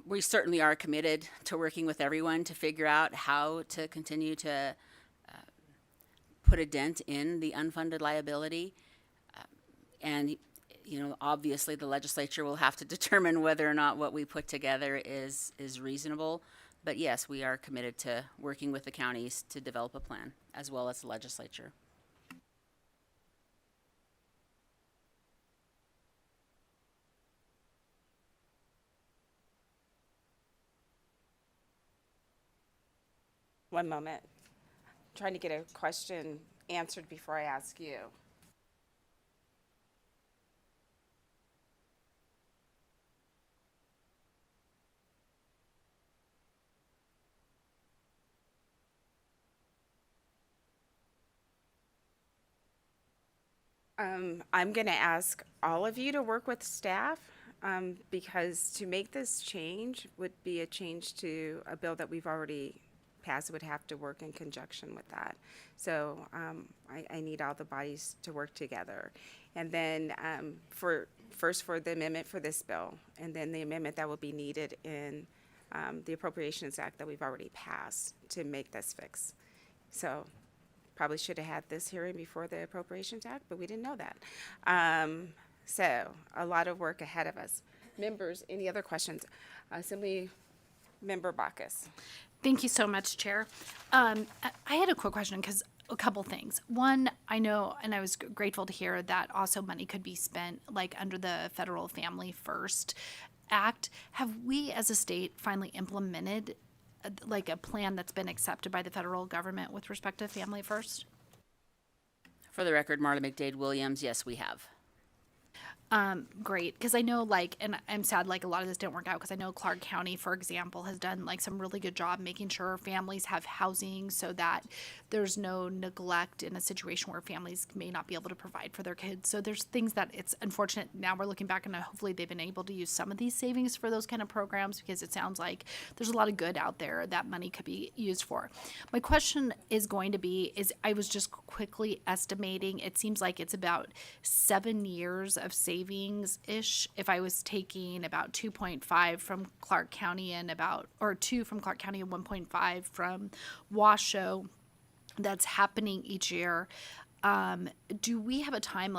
we certainly are committed to working with everyone to figure out how to continue to put a dent in the unfunded liability. And, obviously the legislature will have to determine whether or not what we put together is reasonable. But yes, we are committed to working with the counties to develop a plan, as well as the legislature. One moment. I'm trying to get a question answered before I ask you. I'm going to ask all of you to work with staff because to make this change would be a change to a bill that we've already passed. It would have to work in conjunction with that. So I need all the bodies to work together. And then for the amendment for this bill, and then the amendment that will be needed in the Appropriations Act that we've already passed to make this fix. So probably should have had this hearing before the Appropriations Act, but we didn't know that. So a lot of work ahead of us. Members, any other questions? Assembly Member Bacchus. Thank you so much, Chair. I had a quick question because a couple things. One, I know, and I was grateful to hear that also money could be spent like under the Federal Family First Act. Have we as a state finally implemented like a plan that's been accepted by the federal government with respect to Family First? For the record, Marla McDade Williams, yes, we have. Great, because I know and I'm sad a lot of this didn't work out because I know Clark County, for example, has done some really good job making sure families have housing so that there's no neglect in a situation where families may not be able to provide for their kids. So there's things that it's unfortunate. Now we're looking back and hopefully they've been able to use some of these savings for those kind of programs because it sounds like there's a lot of good out there that money could be used for. My question is going to be, I was just quickly estimating, it seems like it's about 7 years of savings-ish if I was taking about 2.5 from Clark County and 2 from Clark County and 1.5 from Washoe that's happening each year. Do we have a time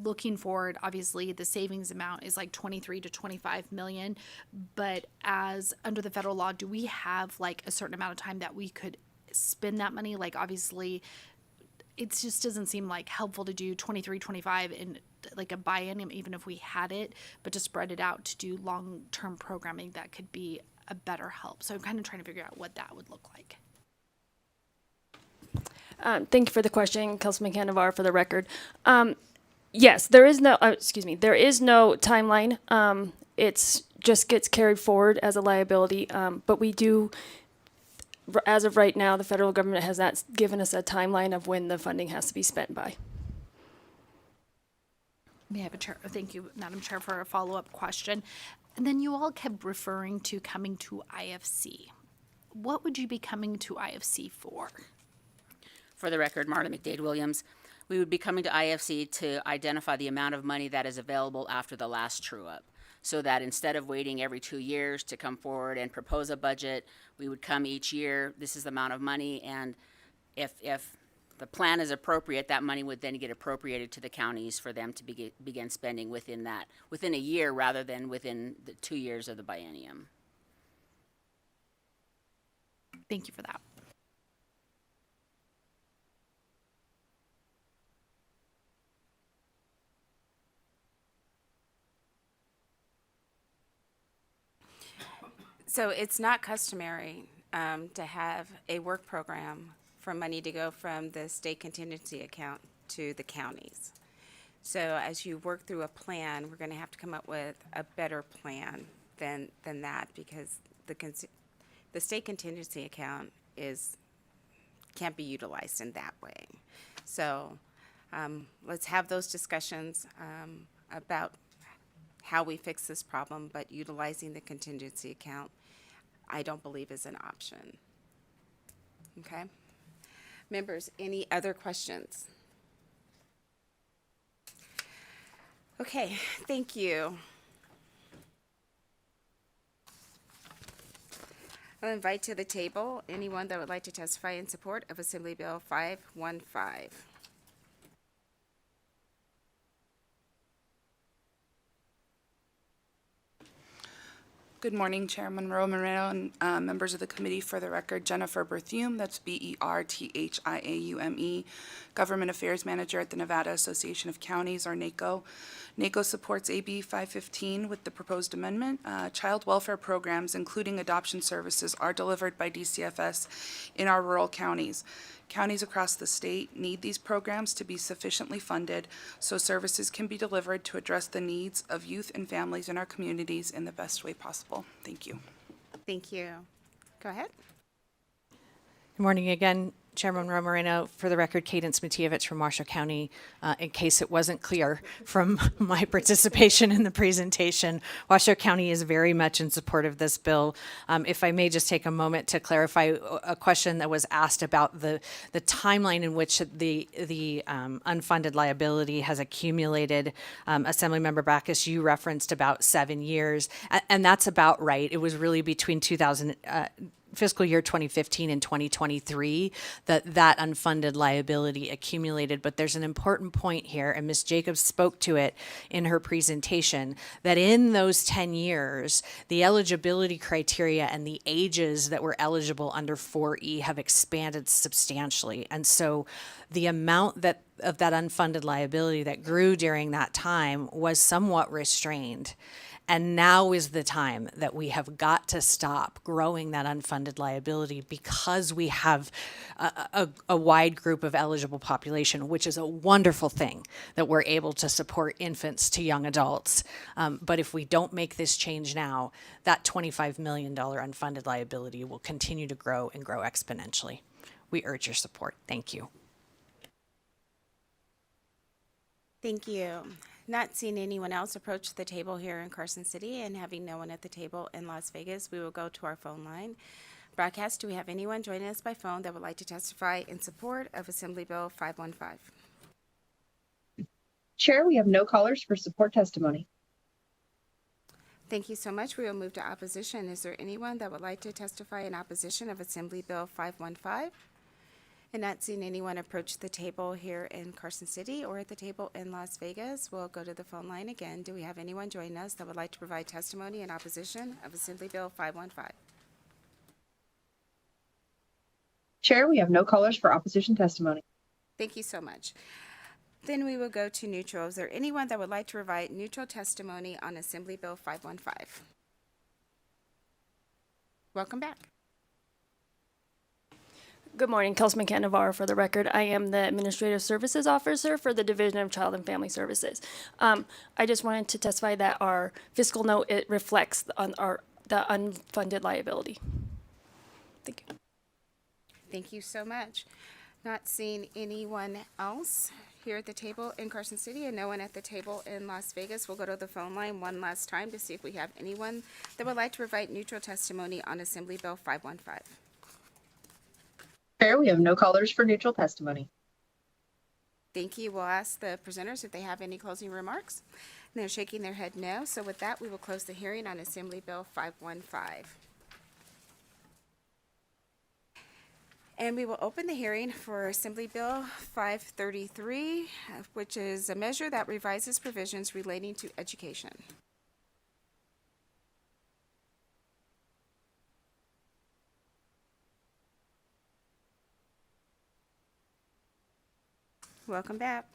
looking forward? Obviously the savings amount is 23 to 25 million, but as under the federal law, do we have a certain amount of time that we could spend that money? Obviously it just doesn't seem like helpful to do 23, 25 in like a biennium, even if we had it, but to spread it out to do long-term programming that could be a better help. So I'm kind of trying to figure out what that would look like. Thank you for the question, Councilman Canavar, for the record. Yes, there is no, there is no timeline. It's just gets carried forward as a liability, but we do, as of right now, the federal government has not given us a timeline of when the funding has to be spent by. May I have a chair? Thank you, Madam Chair, for a follow-up question. And then you all kept referring to coming to IFC. What would you be coming to IFC for? For the record, Marta McDade Williams, we would be coming to IFC to identify the amount of money that is available after the last true-up, so that instead of waiting every 2 years to come forward and propose a budget, we would come each year, this is the amount of money, and if the plan is appropriate, that money would then get appropriated to the counties for them to begin spending within a year rather than within the 2 years of the biennium. Thank you for that. So it's not customary to have a work program for money to go from the state contingency account to the counties. So as you work through a plan, we're going to have to come up with a better plan than that, because the state contingency account can't be utilized in that way. So let's have those discussions about how we fix this problem, but utilizing the contingency account, I don't believe is an option. Okay? Members, any other questions? Okay, thank you. I'll invite to the table anyone that would like to testify in support of Assembly Bill 515. Good morning, Chair Monroe Moreno and members of the committee. For the record, Jennifer Berthiaume, that's Berthiaume, Government Affairs Manager at the Nevada Association of Counties, or NACO. NACO supports AB 515 with the proposed amendment. Child welfare programs, including adoption services, are delivered by DCFS in our rural counties. Counties across the state need these programs to be sufficiently funded so services can be delivered to address the needs of youth and families in our communities in the best way possible. Thank you. Thank you. Go ahead. Good morning again, Chairman Moreno. For the record, Cadence Matievich from Marshall County. In case it wasn't clear from my participation in the presentation, Washoe County is very much in support of this bill. If I may just take a moment to clarify a question that was asked about the timeline in which the unfunded liability has accumulated. Assemblymember Backus, you referenced about 7 years, and that's about right. It was really between fiscal year 2015 and 2023 that unfunded liability accumulated. But there's an important point here, and Ms. Jacobs spoke to it in her presentation, that in those 10 years, the eligibility criteria and the ages that were eligible under 4E have expanded substantially. And so the amount of that unfunded liability that grew during that time was somewhat restrained. And now is the time that we have got to stop growing that unfunded liability, because we have a wide group of eligible population, which is a wonderful thing that we're able to support infants to young adults. But if we don't make this change now, that $25 million unfunded liability will continue to grow and grow exponentially. We urge your support. Thank you. Thank you. Not seeing anyone else approach the table here in Carson City, and having no one at the table in Las Vegas, we will go to our phone line. Broadcast, do we have anyone joining us by phone that would like to testify in support of Assembly Bill 515? Chair, we have no callers for support testimony. Thank you so much. We will move to opposition. Is there anyone that would like to testify in opposition of Assembly Bill 515? And not seeing anyone approach the table here in Carson City or at the table in Las Vegas, we'll go to the phone line again. Do we have anyone join us that would like to provide testimony in opposition of Assembly Bill 515? Chair, we have no callers for opposition testimony. Thank you so much. Then we will go to neutral. Is there anyone that would like to provide neutral testimony on Assembly Bill 515? Welcome back. Good morning, Councilman Canavar. For the record, I am the Administrative Services Officer for the Division of Child and Family Services. I just wanted to testify that our fiscal note, it reflects the unfunded liability. Thank you. Thank you so much. Not seeing anyone else here at the table in Carson City and no one at the table in Las Vegas. We'll go to the phone line one last time to see if we have anyone that would like to provide neutral testimony on Assembly Bill 515. Chair, we have no callers for neutral testimony. Thank you. We'll ask the presenters if they have any closing remarks. And they're shaking their head no. So with that, we will close the hearing on Assembly Bill 515. And we will open the hearing for Assembly Bill 533, which is a measure that revises provisions relating to education. Welcome back.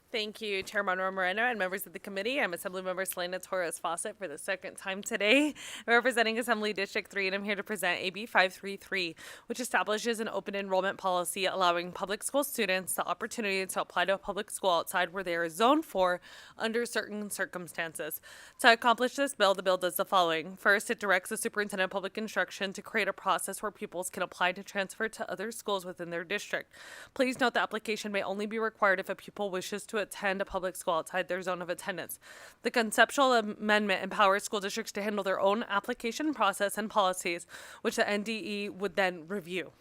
Thank you, Chair Monroe Moreno and members of the committee. I'm Assemblymember Selena Torres Fawcett for the second time today, representing Assembly District 3, and I'm here to present AB 533, which establishes an open enrollment policy allowing public school students the opportunity to apply to a public school outside where they are zoned for under certain circumstances. To accomplish this bill, the bill does the following. First, it directs the Superintendent of Public Instruction to create a process where pupils can apply to transfer to other schools within their district. Please note the application may only be required if a pupil wishes to attend a public school outside their zone of attendance. The conceptual amendment empowers school districts to handle their own application process and policies, which the NDE would then review.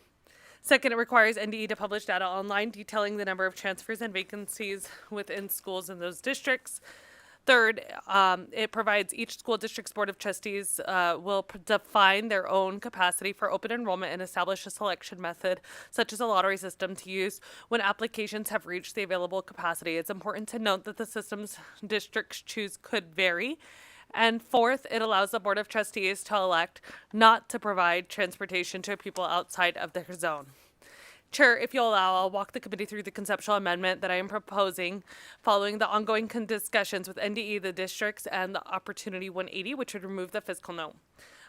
Second, it requires NDE to publish data online detailing the number of transfers and vacancies within schools in those districts. Third, it provides each school district's Board of Trustees will define their own capacity for open enrollment and establish a selection method, such as a lottery system, to use when applications have reached the available capacity. It's important to note that the systems districts choose could vary. And fourth, it allows the Board of Trustees to elect not to provide transportation to people outside of their zone. Chair, if you'll allow, I'll walk the committee through the conceptual amendment that I am proposing following the ongoing discussions with NDE, the districts, and the Opportunity 180, which would remove the fiscal note.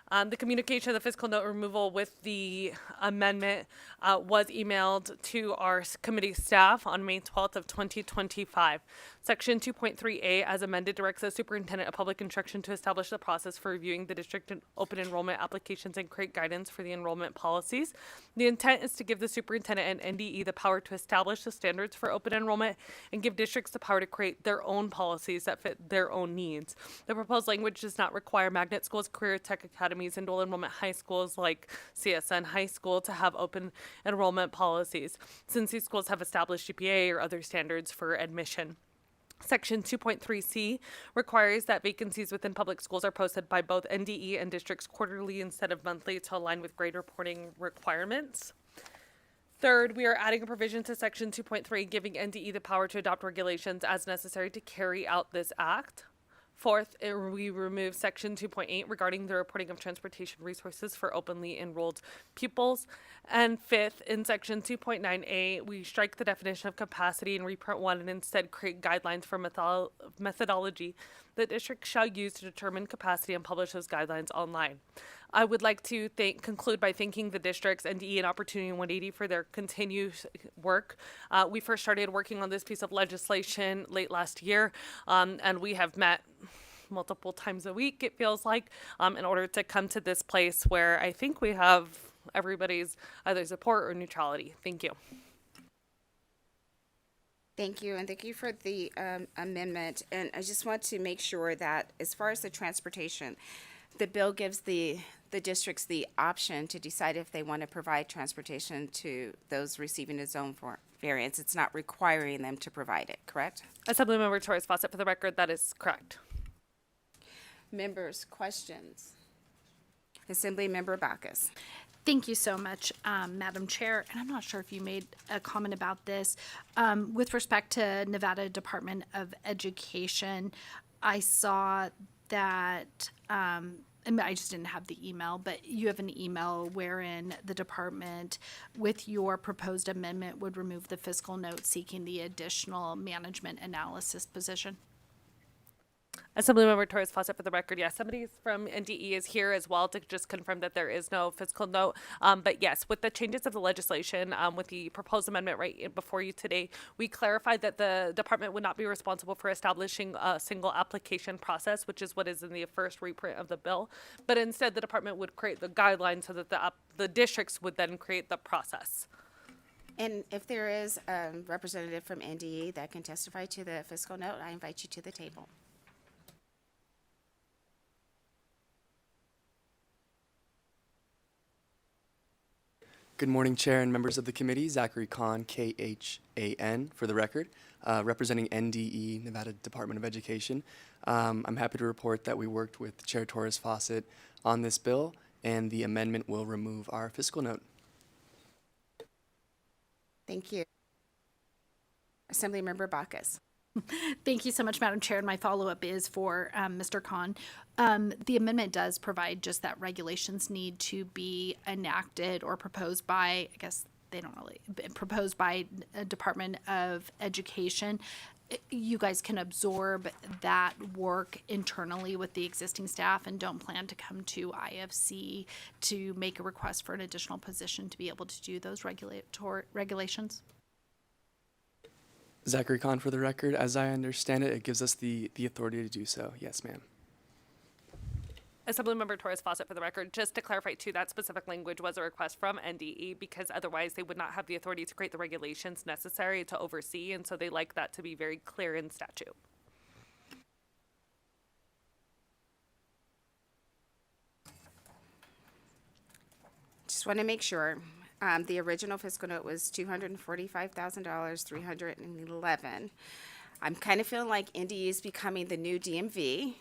The communication of the fiscal note removal with the amendment was emailed to our committee staff on May 12th of 2025. Section 2.3A, as amended, directs the Superintendent of Public Instruction to establish the process for reviewing the district and open enrollment applications and create guidance for the enrollment policies. The intent is to give the superintendent and NDE the power to establish the standards for open enrollment and give districts the power to create their own policies that fit their own needs. The proposed language does not require magnet schools, career tech academies, and dual enrollment high schools like CSN High School to have open enrollment policies, since these schools have established GPA or other standards for admission. Section 2.3C requires that vacancies within public schools are posted by both NDE and districts quarterly instead of monthly to align with grade reporting requirements. Third, we are adding a provision to Section 2.3 giving NDE the power to adopt regulations as necessary to carry out this act. Fourth, we remove Section 2.8 regarding the reporting of transportation resources for openly enrolled pupils. And fifth, in Section 2.9A, we strike the definition of capacity and reprint one and instead create guidelines for methodology that districts shall use to determine capacity and publish those guidelines online. I would like to conclude by thanking the districts, NDE, and Opportunity 180 for their continued work. We first started working on this piece of legislation late last year, and we have met multiple times a week, it feels like, in order to come to this place where I think we have everybody's either support or neutrality. Thank you. Thank you, and thank you for the amendment. And I just want to make sure that as far as the transportation, the bill gives the districts the option to decide if they want to provide transportation to those receiving a zone for variance. It's not requiring them to provide it, correct? Assemblymember Torres Fawcett, for the record, that is correct. Members, questions? Assemblymember Backus. Thank you so much, Madam Chair. And I'm not sure if you made a comment about this. With respect to Nevada Department of Education, I saw that, and I just didn't have the email, but you have an email wherein the department, with your proposed amendment, would remove the fiscal note seeking the additional management analysis position. Assemblymember Torres Fawcett, for the record, yes, somebody from NDE is here as well to just confirm that there is no fiscal note. But yes, with the changes of the legislation, with the proposed amendment right before you today, we clarified that the department would not be responsible for establishing a single application process, which is what is in the first reprint of the bill. But instead, the department would create the guidelines so that the districts would then create the process. And if there is a representative from NDE that can testify to the fiscal note, I invite you to the table. Good morning, Chair and members of the committee. Zachary Khan, Khan, for the record, representing NDE, Nevada Department of Education. I'm happy to report that we worked with Chair Torres Fawcett on this bill, and the amendment will remove our fiscal note. Thank you. Assemblymember Bacchus. Thank you so much, Madam Chair. And my follow-up is for Mr. Khan. The amendment does provide just that regulations need to be enacted or proposed by, I guess they don't really, proposed by a Department of Education. You guys can absorb that work internally with the existing staff and don't plan to come to IFC to make a request for an additional position to be able to do those regulations? Zachary Khan, for the record, as I understand it, it gives us the authority to do so. Yes, ma'am. Assemblymember Torres Fawcett, for the record, just to clarify too, that specific language was a request from NDE because otherwise they would not have the authority to create the regulations necessary to oversee, and so they like that to be very clear in statute. Just want to make sure. The original fiscal note was $245,000, $311. I'm kind of feeling like NDE is becoming the new DMV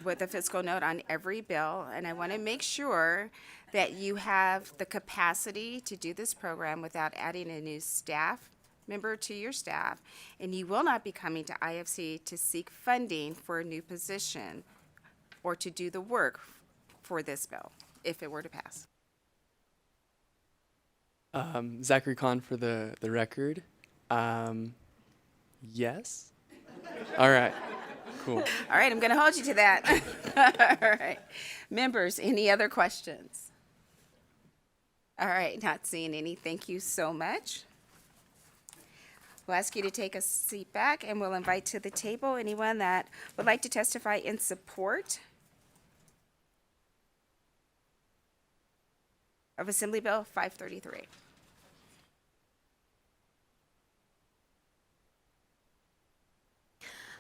with a fiscal note on every bill, and I want to make sure that you have the capacity to do this program without adding a new staff member to your staff, and you will not be coming to IFC to seek funding for a new position or to do the work for this bill if it were to pass. Zachary Khan, for the record. Yes? All right, cool. All right, I'm going to hold you to that. All right. Members, any other questions? All right, not seeing any. Thank you so much. We'll ask you to take a seat back, and we'll invite to the table anyone that would like to testify in support of Assembly Bill 533.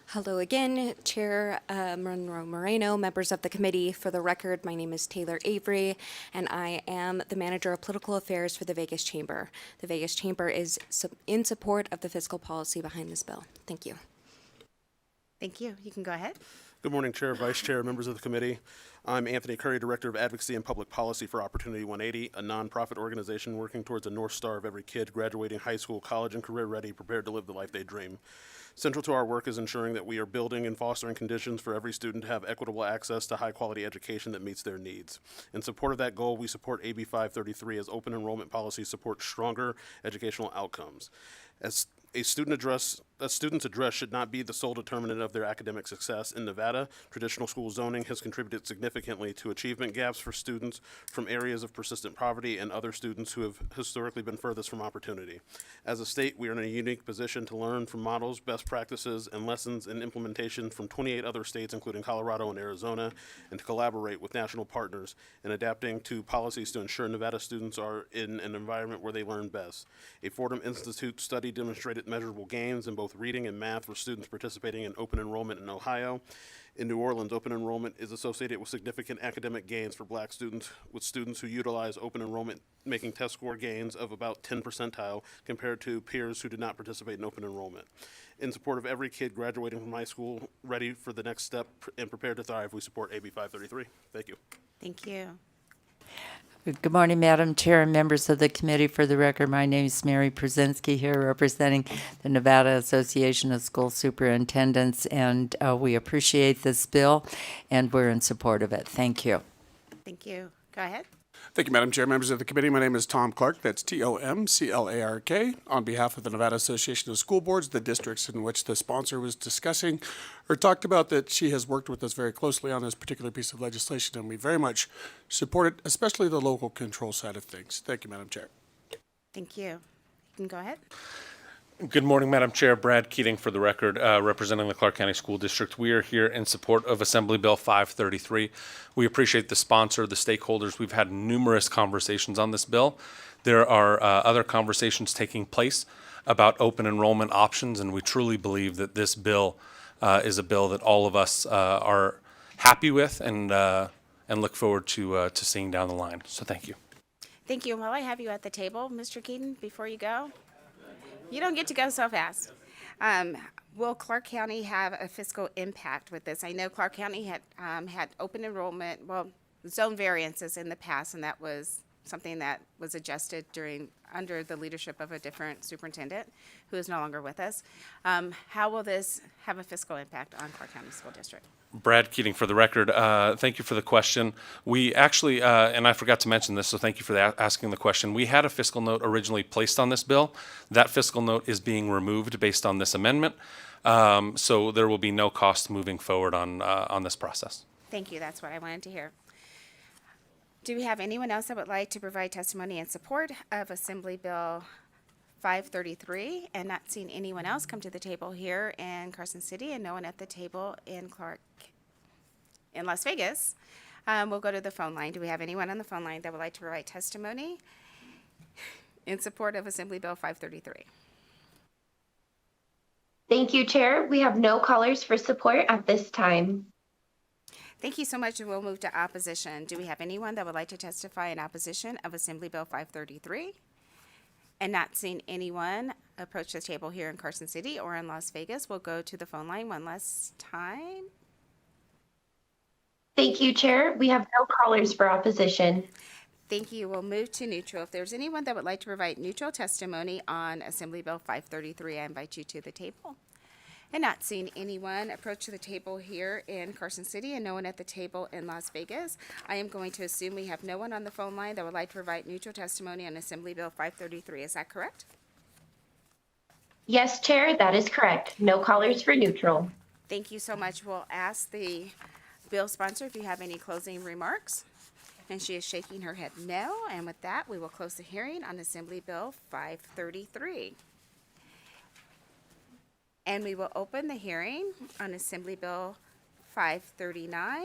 Hello again, Chair Monroe Moreno, members of the committee. For the record, my name is Taylor Avery, and I am the Manager of Political Affairs for the Vegas Chamber. The Vegas Chamber is in support of the fiscal policy behind this bill. Thank you. Thank you. You can go ahead. Good morning, Chair, Vice Chair, members of the committee. I'm Anthony Curry, Director of Advocacy and Public Policy for Opportunity 180, a nonprofit organization working towards a North Star of every kid graduating high school, college, and career ready, prepared to live the life they dream. Central to our work is ensuring that we are building and fostering conditions for every student to have equitable access to high-quality education that meets their needs. In support of that goal, we support AB 533 as open enrollment policies support stronger educational outcomes. As a student's address should not be the sole determinant of their academic success. In Nevada, traditional school zoning has contributed significantly to achievement gaps for students from areas of persistent poverty and other students who have historically been furthest from opportunity. As a state, we are in a unique position to learn from models, best practices, and lessons in implementation from 28 other states, including Colorado and Arizona, and to collaborate with national partners in adapting to policies to ensure Nevada students are in an environment where they learn best. A Fordham Institute study demonstrated measurable gains in both reading and math for students participating in open enrollment in Ohio. In New Orleans, open enrollment is associated with significant academic gains for Black students, with students who utilize open enrollment making test score gains of about 10 percentile compared to peers who did not participate in open enrollment. In support of every kid graduating from high school ready for the next step and prepared to thrive, we support AB 533. Thank you. Thank you. Good morning, Madam Chair and members of the committee. For the record, my name is Mary Przinski here representing the Nevada Association of School Superintendents, and we appreciate this bill and we're in support of it. Thank you. Thank you. Go ahead. Thank you, Madam Chair, members of the committee. My name is Tom Clark. That's Tomclark. On behalf of the Nevada Association of School Boards, the districts in which the sponsor was discussing or talked about, that she has worked with us very closely on this particular piece of legislation, and we very much support it, especially the local control side of things. Thank you, Madam Chair. Thank you. You can go ahead. Good morning, Madam Chair. Brad Keating for the record, representing the Clark County School District. We are here in support of Assembly Bill 533. We appreciate the sponsor, the stakeholders. We've had numerous conversations on this bill. There are other conversations taking place about open enrollment options, and we truly believe that this bill is a bill that all of us are happy with and look forward to seeing down the line. So thank you. Thank you. And while I have you at the table, Mr. Keaton, before you go, you don't get to go so fast. Will Clark County have a fiscal impact with this? I know Clark County had had open enrollment, zone variances in the past, and that was something that was adjusted under the leadership of a different superintendent who is no longer with us. How will this have a fiscal impact on Clark County School District? Brad Keating for the record. Thank you for the question. We actually, and I forgot to mention this, so thank you for asking the question. We had a fiscal note originally placed on this bill. That fiscal note is being removed based on this amendment. So there will be no cost moving forward on this process. Thank you. That's what I wanted to hear. Do we have anyone else that would like to provide testimony in support of Assembly Bill 533? And not seeing anyone else come to the table here in Carson City and no one at the table in Las Vegas, we'll go to the phone line. Do we have anyone on the phone line that would like to provide testimony in support of Assembly Bill 533? Thank you, Chair. We have no callers for support at this time. Thank you so much, and we'll move to opposition. Do we have anyone that would like to testify in opposition of Assembly Bill 533? And not seeing anyone approach the table here in Carson City or in Las Vegas, we'll go to the phone line one last time. Thank you, Chair. We have no callers for opposition. Thank you. We'll move to neutral. If there's anyone that would like to provide neutral testimony on Assembly Bill 533, I invite you to the table. And not seeing anyone approach the table here in Carson City and no one at the table in Las Vegas, I am going to assume we have no one on the phone line that would like to provide neutral testimony on Assembly Bill 533. Is that correct? Yes, Chair, that is correct. No callers for neutral. Thank you so much. We'll ask the bill sponsor if you have any closing remarks. And she is shaking her head no. And with that, we will close the hearing on Assembly Bill 533. And we will open the hearing on Assembly Bill 539.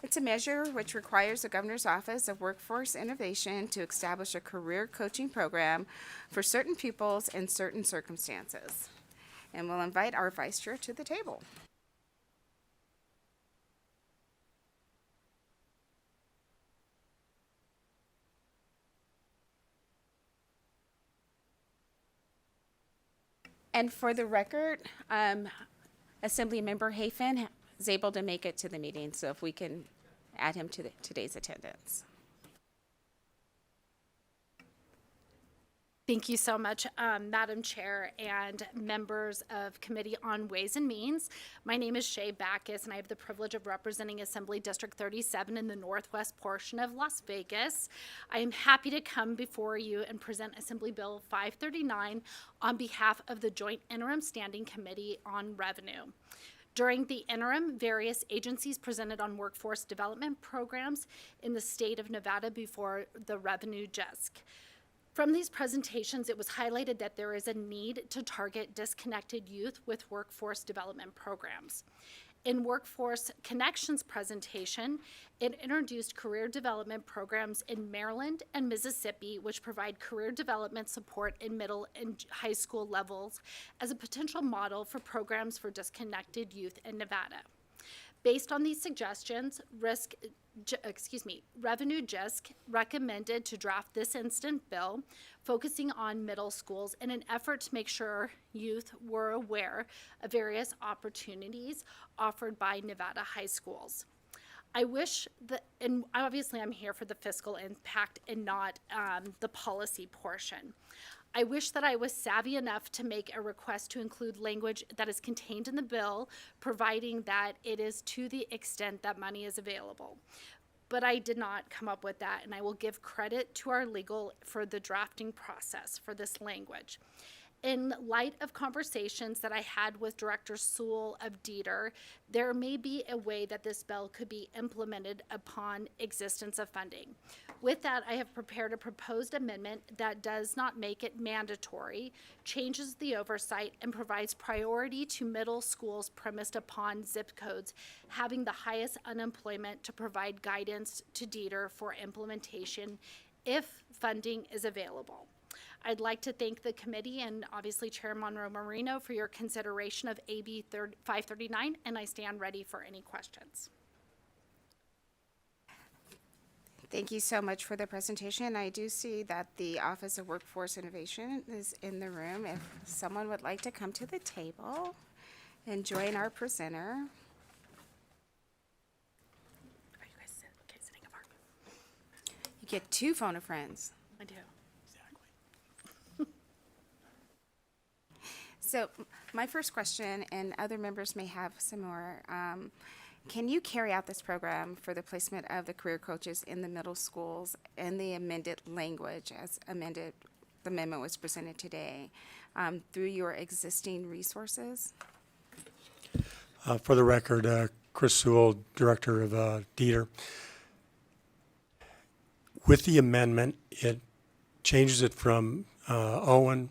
It's a measure which requires the Governor's Office of Workforce Innovation to establish a career coaching program for certain pupils in certain circumstances. And we'll invite our Vice Chair to the table. And for the record, Assemblymember Hafen is able to make it to the meeting, so if we can add him to today's attendance. Thank you so much, Madam Chair and members of Committee on Ways and Means. My name is Shay Backus, and I have the privilege of representing Assembly District 37 in the northwest portion of Las Vegas. I am happy to come before you and present Assembly Bill 539 on behalf of the Joint Interim Standing Committee on Revenue. During the interim, various agencies presented on workforce development programs in the state of Nevada before the Revenue JESC. From these presentations, it was highlighted that there is a need to target disconnected youth with workforce development programs. In Workforce Connections presentation, it introduced career development programs in Maryland and Mississippi, which provide career development support in middle and high school levels as a potential model for programs for disconnected youth in Nevada. Based on these suggestions, Revenue JESC recommended to draft this instant bill, focusing on middle schools in an effort to make sure youth were aware of various opportunities offered by Nevada high schools. I wish that, and obviously I'm here for the fiscal impact and not the policy portion. I wish that I was savvy enough to make a request to include language that is contained in the bill, providing that it is to the extent that money is available. But I did not come up with that, and I will give credit to our legal for the drafting process for this language. In light of conversations that I had with Director Sewell of Dieter, there may be a way that this bill could be implemented upon existence of funding. With that, I have prepared a proposed amendment that does not make it mandatory, changes the oversight, and provides priority to middle schools premised upon zip codes having the highest unemployment to provide guidance to Dieter for implementation if funding is available. I'd like to thank the committee and obviously Chair Monroe Marino for your consideration of AB 539, and I stand ready for any questions. Thank you so much for the presentation. I do see that the Office of Workforce Innovation is in the room. If someone would like to come to the table and join our presenter. Are you guys sitting apart? You get 2 phone a friends. I do. So my first question, and other members may have some more, can you carry out this program for the placement of the career coaches in the middle schools and the amended language as amended, the memo was presented today, through your existing resources? For the record, Chris Sewell, Director of Dieter. With the amendment, it changes it from Owen,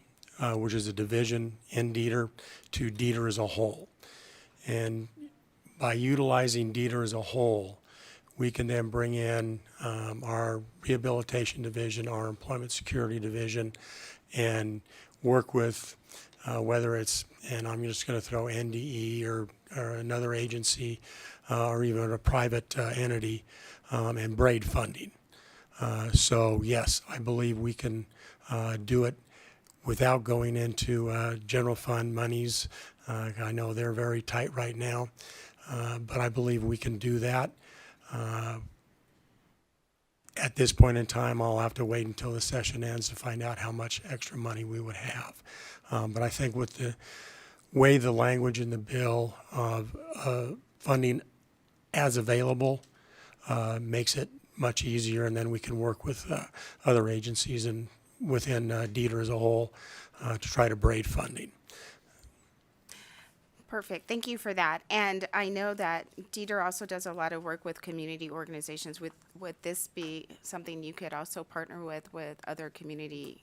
which is a division in Dieter, to Dieter as a whole. And by utilizing Dieter as a whole, we can then bring in our rehabilitation division, our employment security division, and work with whether it's, and I'm just going to throw NDE or another agency or even a private entity, and braid funding. So yes, I believe we can do it without going into general fund monies. I know they're very tight right now, but I believe we can do that. At this point in time, I'll have to wait until the session ends to find out how much extra money we would have. But I think with the way the language in the bill of funding as available makes it much easier, and then we can work with other agencies and within Dieter as a whole to try to braid funding. Perfect. Thank you for that. And I know that Dieter also does a lot of work with community organizations. Would this be something you could also partner with other community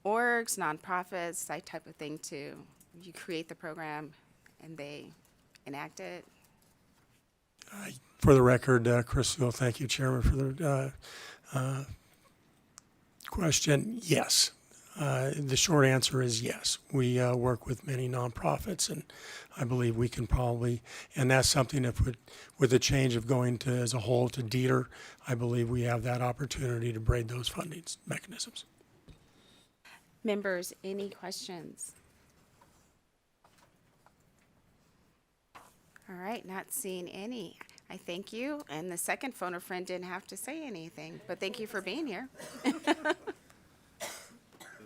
orgs, nonprofits, that type of thing too? You create the program and they enact it? For the record, Chris Sewell, thank you, Chairman, for the question. Yes. The short answer is yes. We work with many nonprofits, and I believe we can probably, and that's something if with the change of going to as a whole to Dieter, I believe we have that opportunity to braid those funding mechanisms. Members, any questions? All right, not seeing any. I thank you. And the second phone a friend didn't have to say anything, but thank you for being here.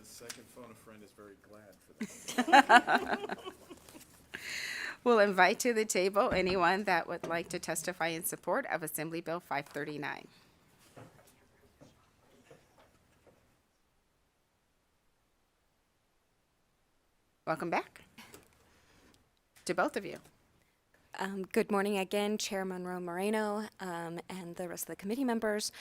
Second phone a friend is very glad for that. We'll invite to the table anyone that would like to testify in support of Assembly Bill 539. Welcome back to both of you. Good morning again, Chair Monroe Moreno, and the rest of the committee members.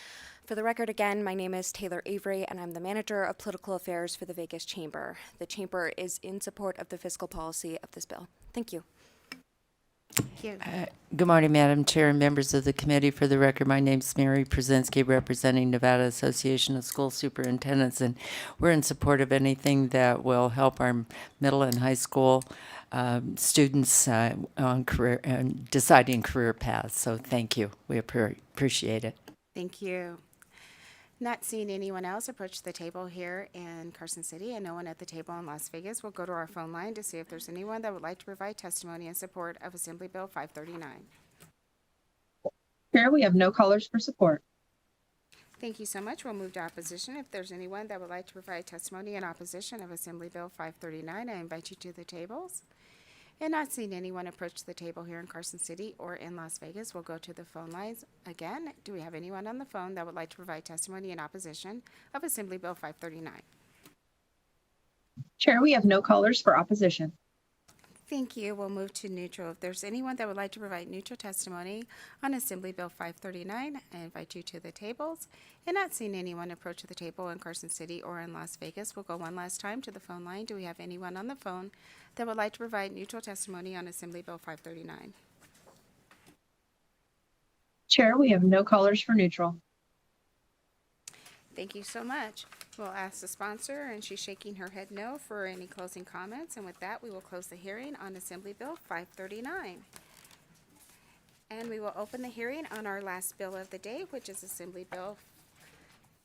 For the record again, my name is Taylor Avery, and I'm the Manager of Political Affairs for the Vegas Chamber. The Chamber is in support of the fiscal policy of this bill. Thank you. Thank you. Good morning, Madam Chair and members of the committee. For the record, my name is Mary Przenski, representing Nevada Association of School Superintendents, and we're in support of anything that will help our middle and high school students on career and deciding career paths. So thank you. We appreciate it. Thank you. Not seeing anyone else approach the table here in Carson City and no one at the table in Las Vegas, we'll go to our phone line to see if there's anyone that would like to provide testimony in support of Assembly Bill 539. Chair, we have no callers for support. Thank you so much. We'll move to opposition. If there's anyone that would like to provide testimony in opposition of Assembly Bill 539, I invite you to the tables. And not seeing anyone approach the table here in Carson City or in Las Vegas, we'll go to the phone lines. Again, do we have anyone on the phone that would like to provide testimony in opposition of Assembly Bill 539? Chair, we have no callers for opposition. Thank you. We'll move to neutral. If there's anyone that would like to provide neutral testimony on Assembly Bill 539, I invite you to the tables. And not seeing anyone approach the table in Carson City or in Las Vegas, we'll go one last time to the phone line. Do we have anyone on the phone that would like to provide neutral testimony on Assembly Bill 539? Chair, we have no callers for neutral. Thank you so much. We'll ask the sponsor, and she's shaking her head no for any closing comments. And with that, we will close the hearing on Assembly Bill 539. And we will open the hearing on our last bill of the day, which is Assembly Bill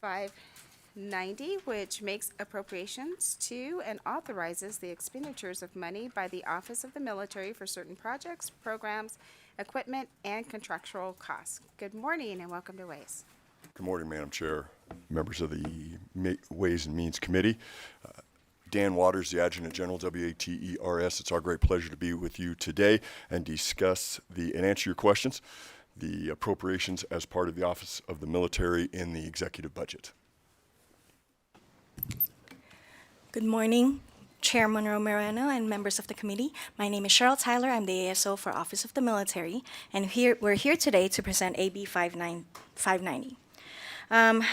590, which makes appropriations to and authorizes the expenditures of money by the Office of the Military for certain projects, programs, equipment, and contractual costs. Good morning and welcome to Ways. Good morning, Madam Chair, members of the Ways and Means Committee. Dan Waters, the Adjutant General, WATERS. It's our great pleasure to be with you today and discuss and answer your questions, the appropriations as part of the Office of the Military in the executive budget. Good morning, Chair Monroe Moreno and members of the committee. My name is Cheryl Tyler. I'm the ASO for Office of the Military, and we're here today to present AB 590.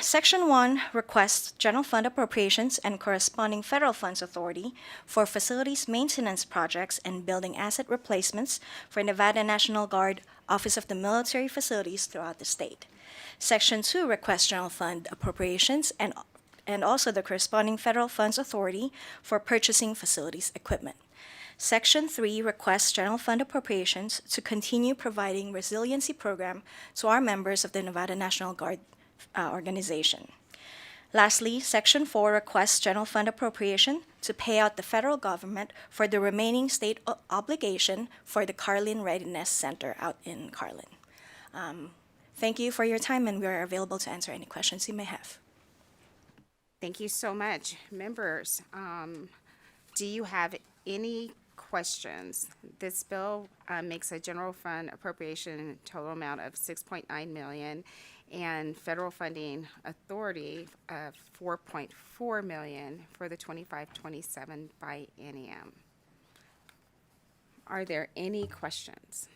Section 1 requests general fund appropriations and corresponding federal funds authority for facilities maintenance projects and building asset replacements for Nevada National Guard Office of the Military facilities throughout the state. Section 2 requests general fund appropriations and also the corresponding federal funds authority for purchasing facilities equipment. Section 3 requests general fund appropriations to continue providing resiliency program to our members of the Nevada National Guard organization. Lastly, Section 4 requests general fund appropriation to pay out the federal government for the remaining state obligation for the Carlin Readiness Center out in Carlin. Thank you for your time, and we are available to answer any questions you may have. Thank you so much. Members, do you have any questions? This bill makes a general fund appropriation total amount of $6.9 million and federal funding authority of $4.4 million for the 25-27 biennium. Are there any questions?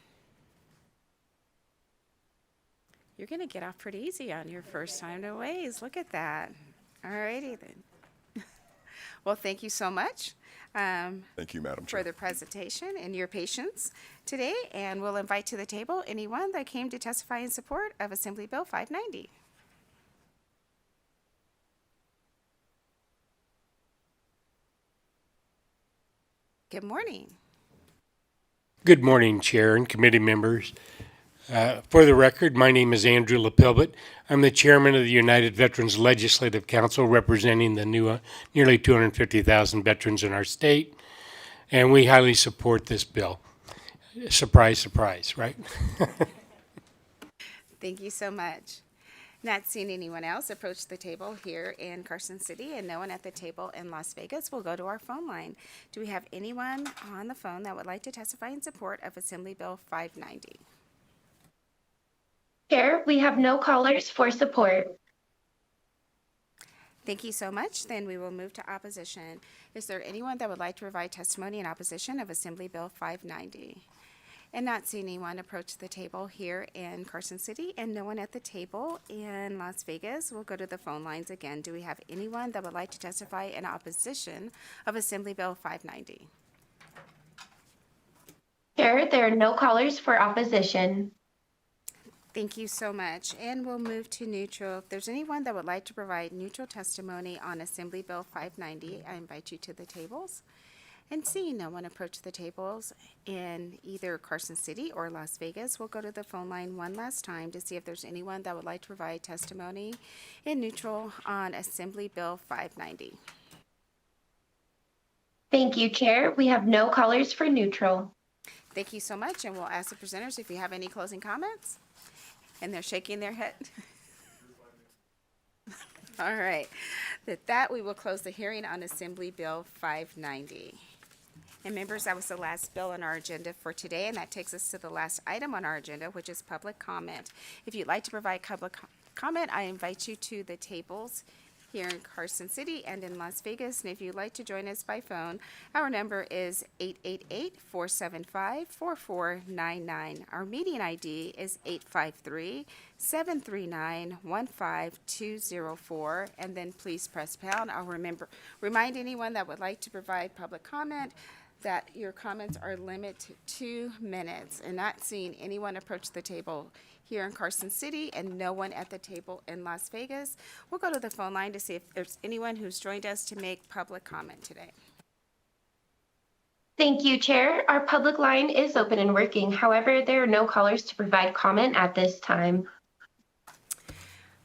You're going to get off pretty easy on your first time to Ways. Look at that. All righty then. Well, thank you so much. Thank you, Madam Chair. For the presentation and your patience today, and we'll invite to the table anyone that came to testify in support of Assembly Bill 590. Good morning. Good morning, Chair and committee members. For the record, my name is Andrew LaPilbut. I'm the chairman of the United Veterans Legislative Council, representing the nearly 250,000 veterans in our state, and we highly support this bill. Surprise, surprise, right? Thank you so much. Not seeing anyone else approach the table here in Carson City and no one at the table in Las Vegas, we'll go to our phone line. Do we have anyone on the phone that would like to testify in support of Assembly Bill 590? Chair, we have no callers for support. Thank you so much. Then we will move to opposition. Is there anyone that would like to provide testimony in opposition of Assembly Bill 590? And not seeing anyone approach the table here in Carson City and no one at the table in Las Vegas, we'll go to the phone lines again. Do we have anyone that would like to testify in opposition of Assembly Bill 590? Chair, there are no callers for opposition. Thank you so much. And we'll move to neutral. If there's anyone that would like to provide neutral testimony on Assembly Bill 590, I invite you to the tables. And seeing no one approach the tables in either Carson City or Las Vegas, we'll go to the phone line one last time to see if there's anyone that would like to provide testimony in neutral on Assembly Bill 590. Thank you, Chair. We have no callers for neutral. Thank you so much. And we'll ask the presenters if you have any closing comments. And they're shaking their head. All right. With that, we will close the hearing on Assembly Bill 590. And members, that was the last bill on our agenda for today, and that takes us to the last item on our agenda, which is public comment. If you'd like to provide public comment, I invite you to the tables here in Carson City and in Las Vegas. And if you'd like to join us by phone, our number is 888-475-4499. Our meeting ID is 853-739-15204. And then please press pound. I'll remind anyone that would like to provide public comment that your comments are limited to 2 minutes. And not seeing anyone approach the table here in Carson City and no one at the table in Las Vegas, we'll go to the phone line to see if there's anyone who's joined us to make public comment today. Thank you, Chair. Our public line is open and working. However, there are no callers to provide comment at this time.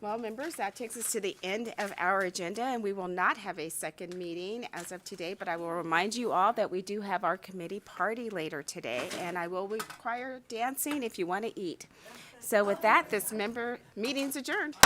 Well, members, that takes us to the end of our agenda, and we will not have a second meeting as of today, but I will remind you all that we do have our committee party later today, and I will require dancing if you want to eat. So with that, this meeting's adjourned.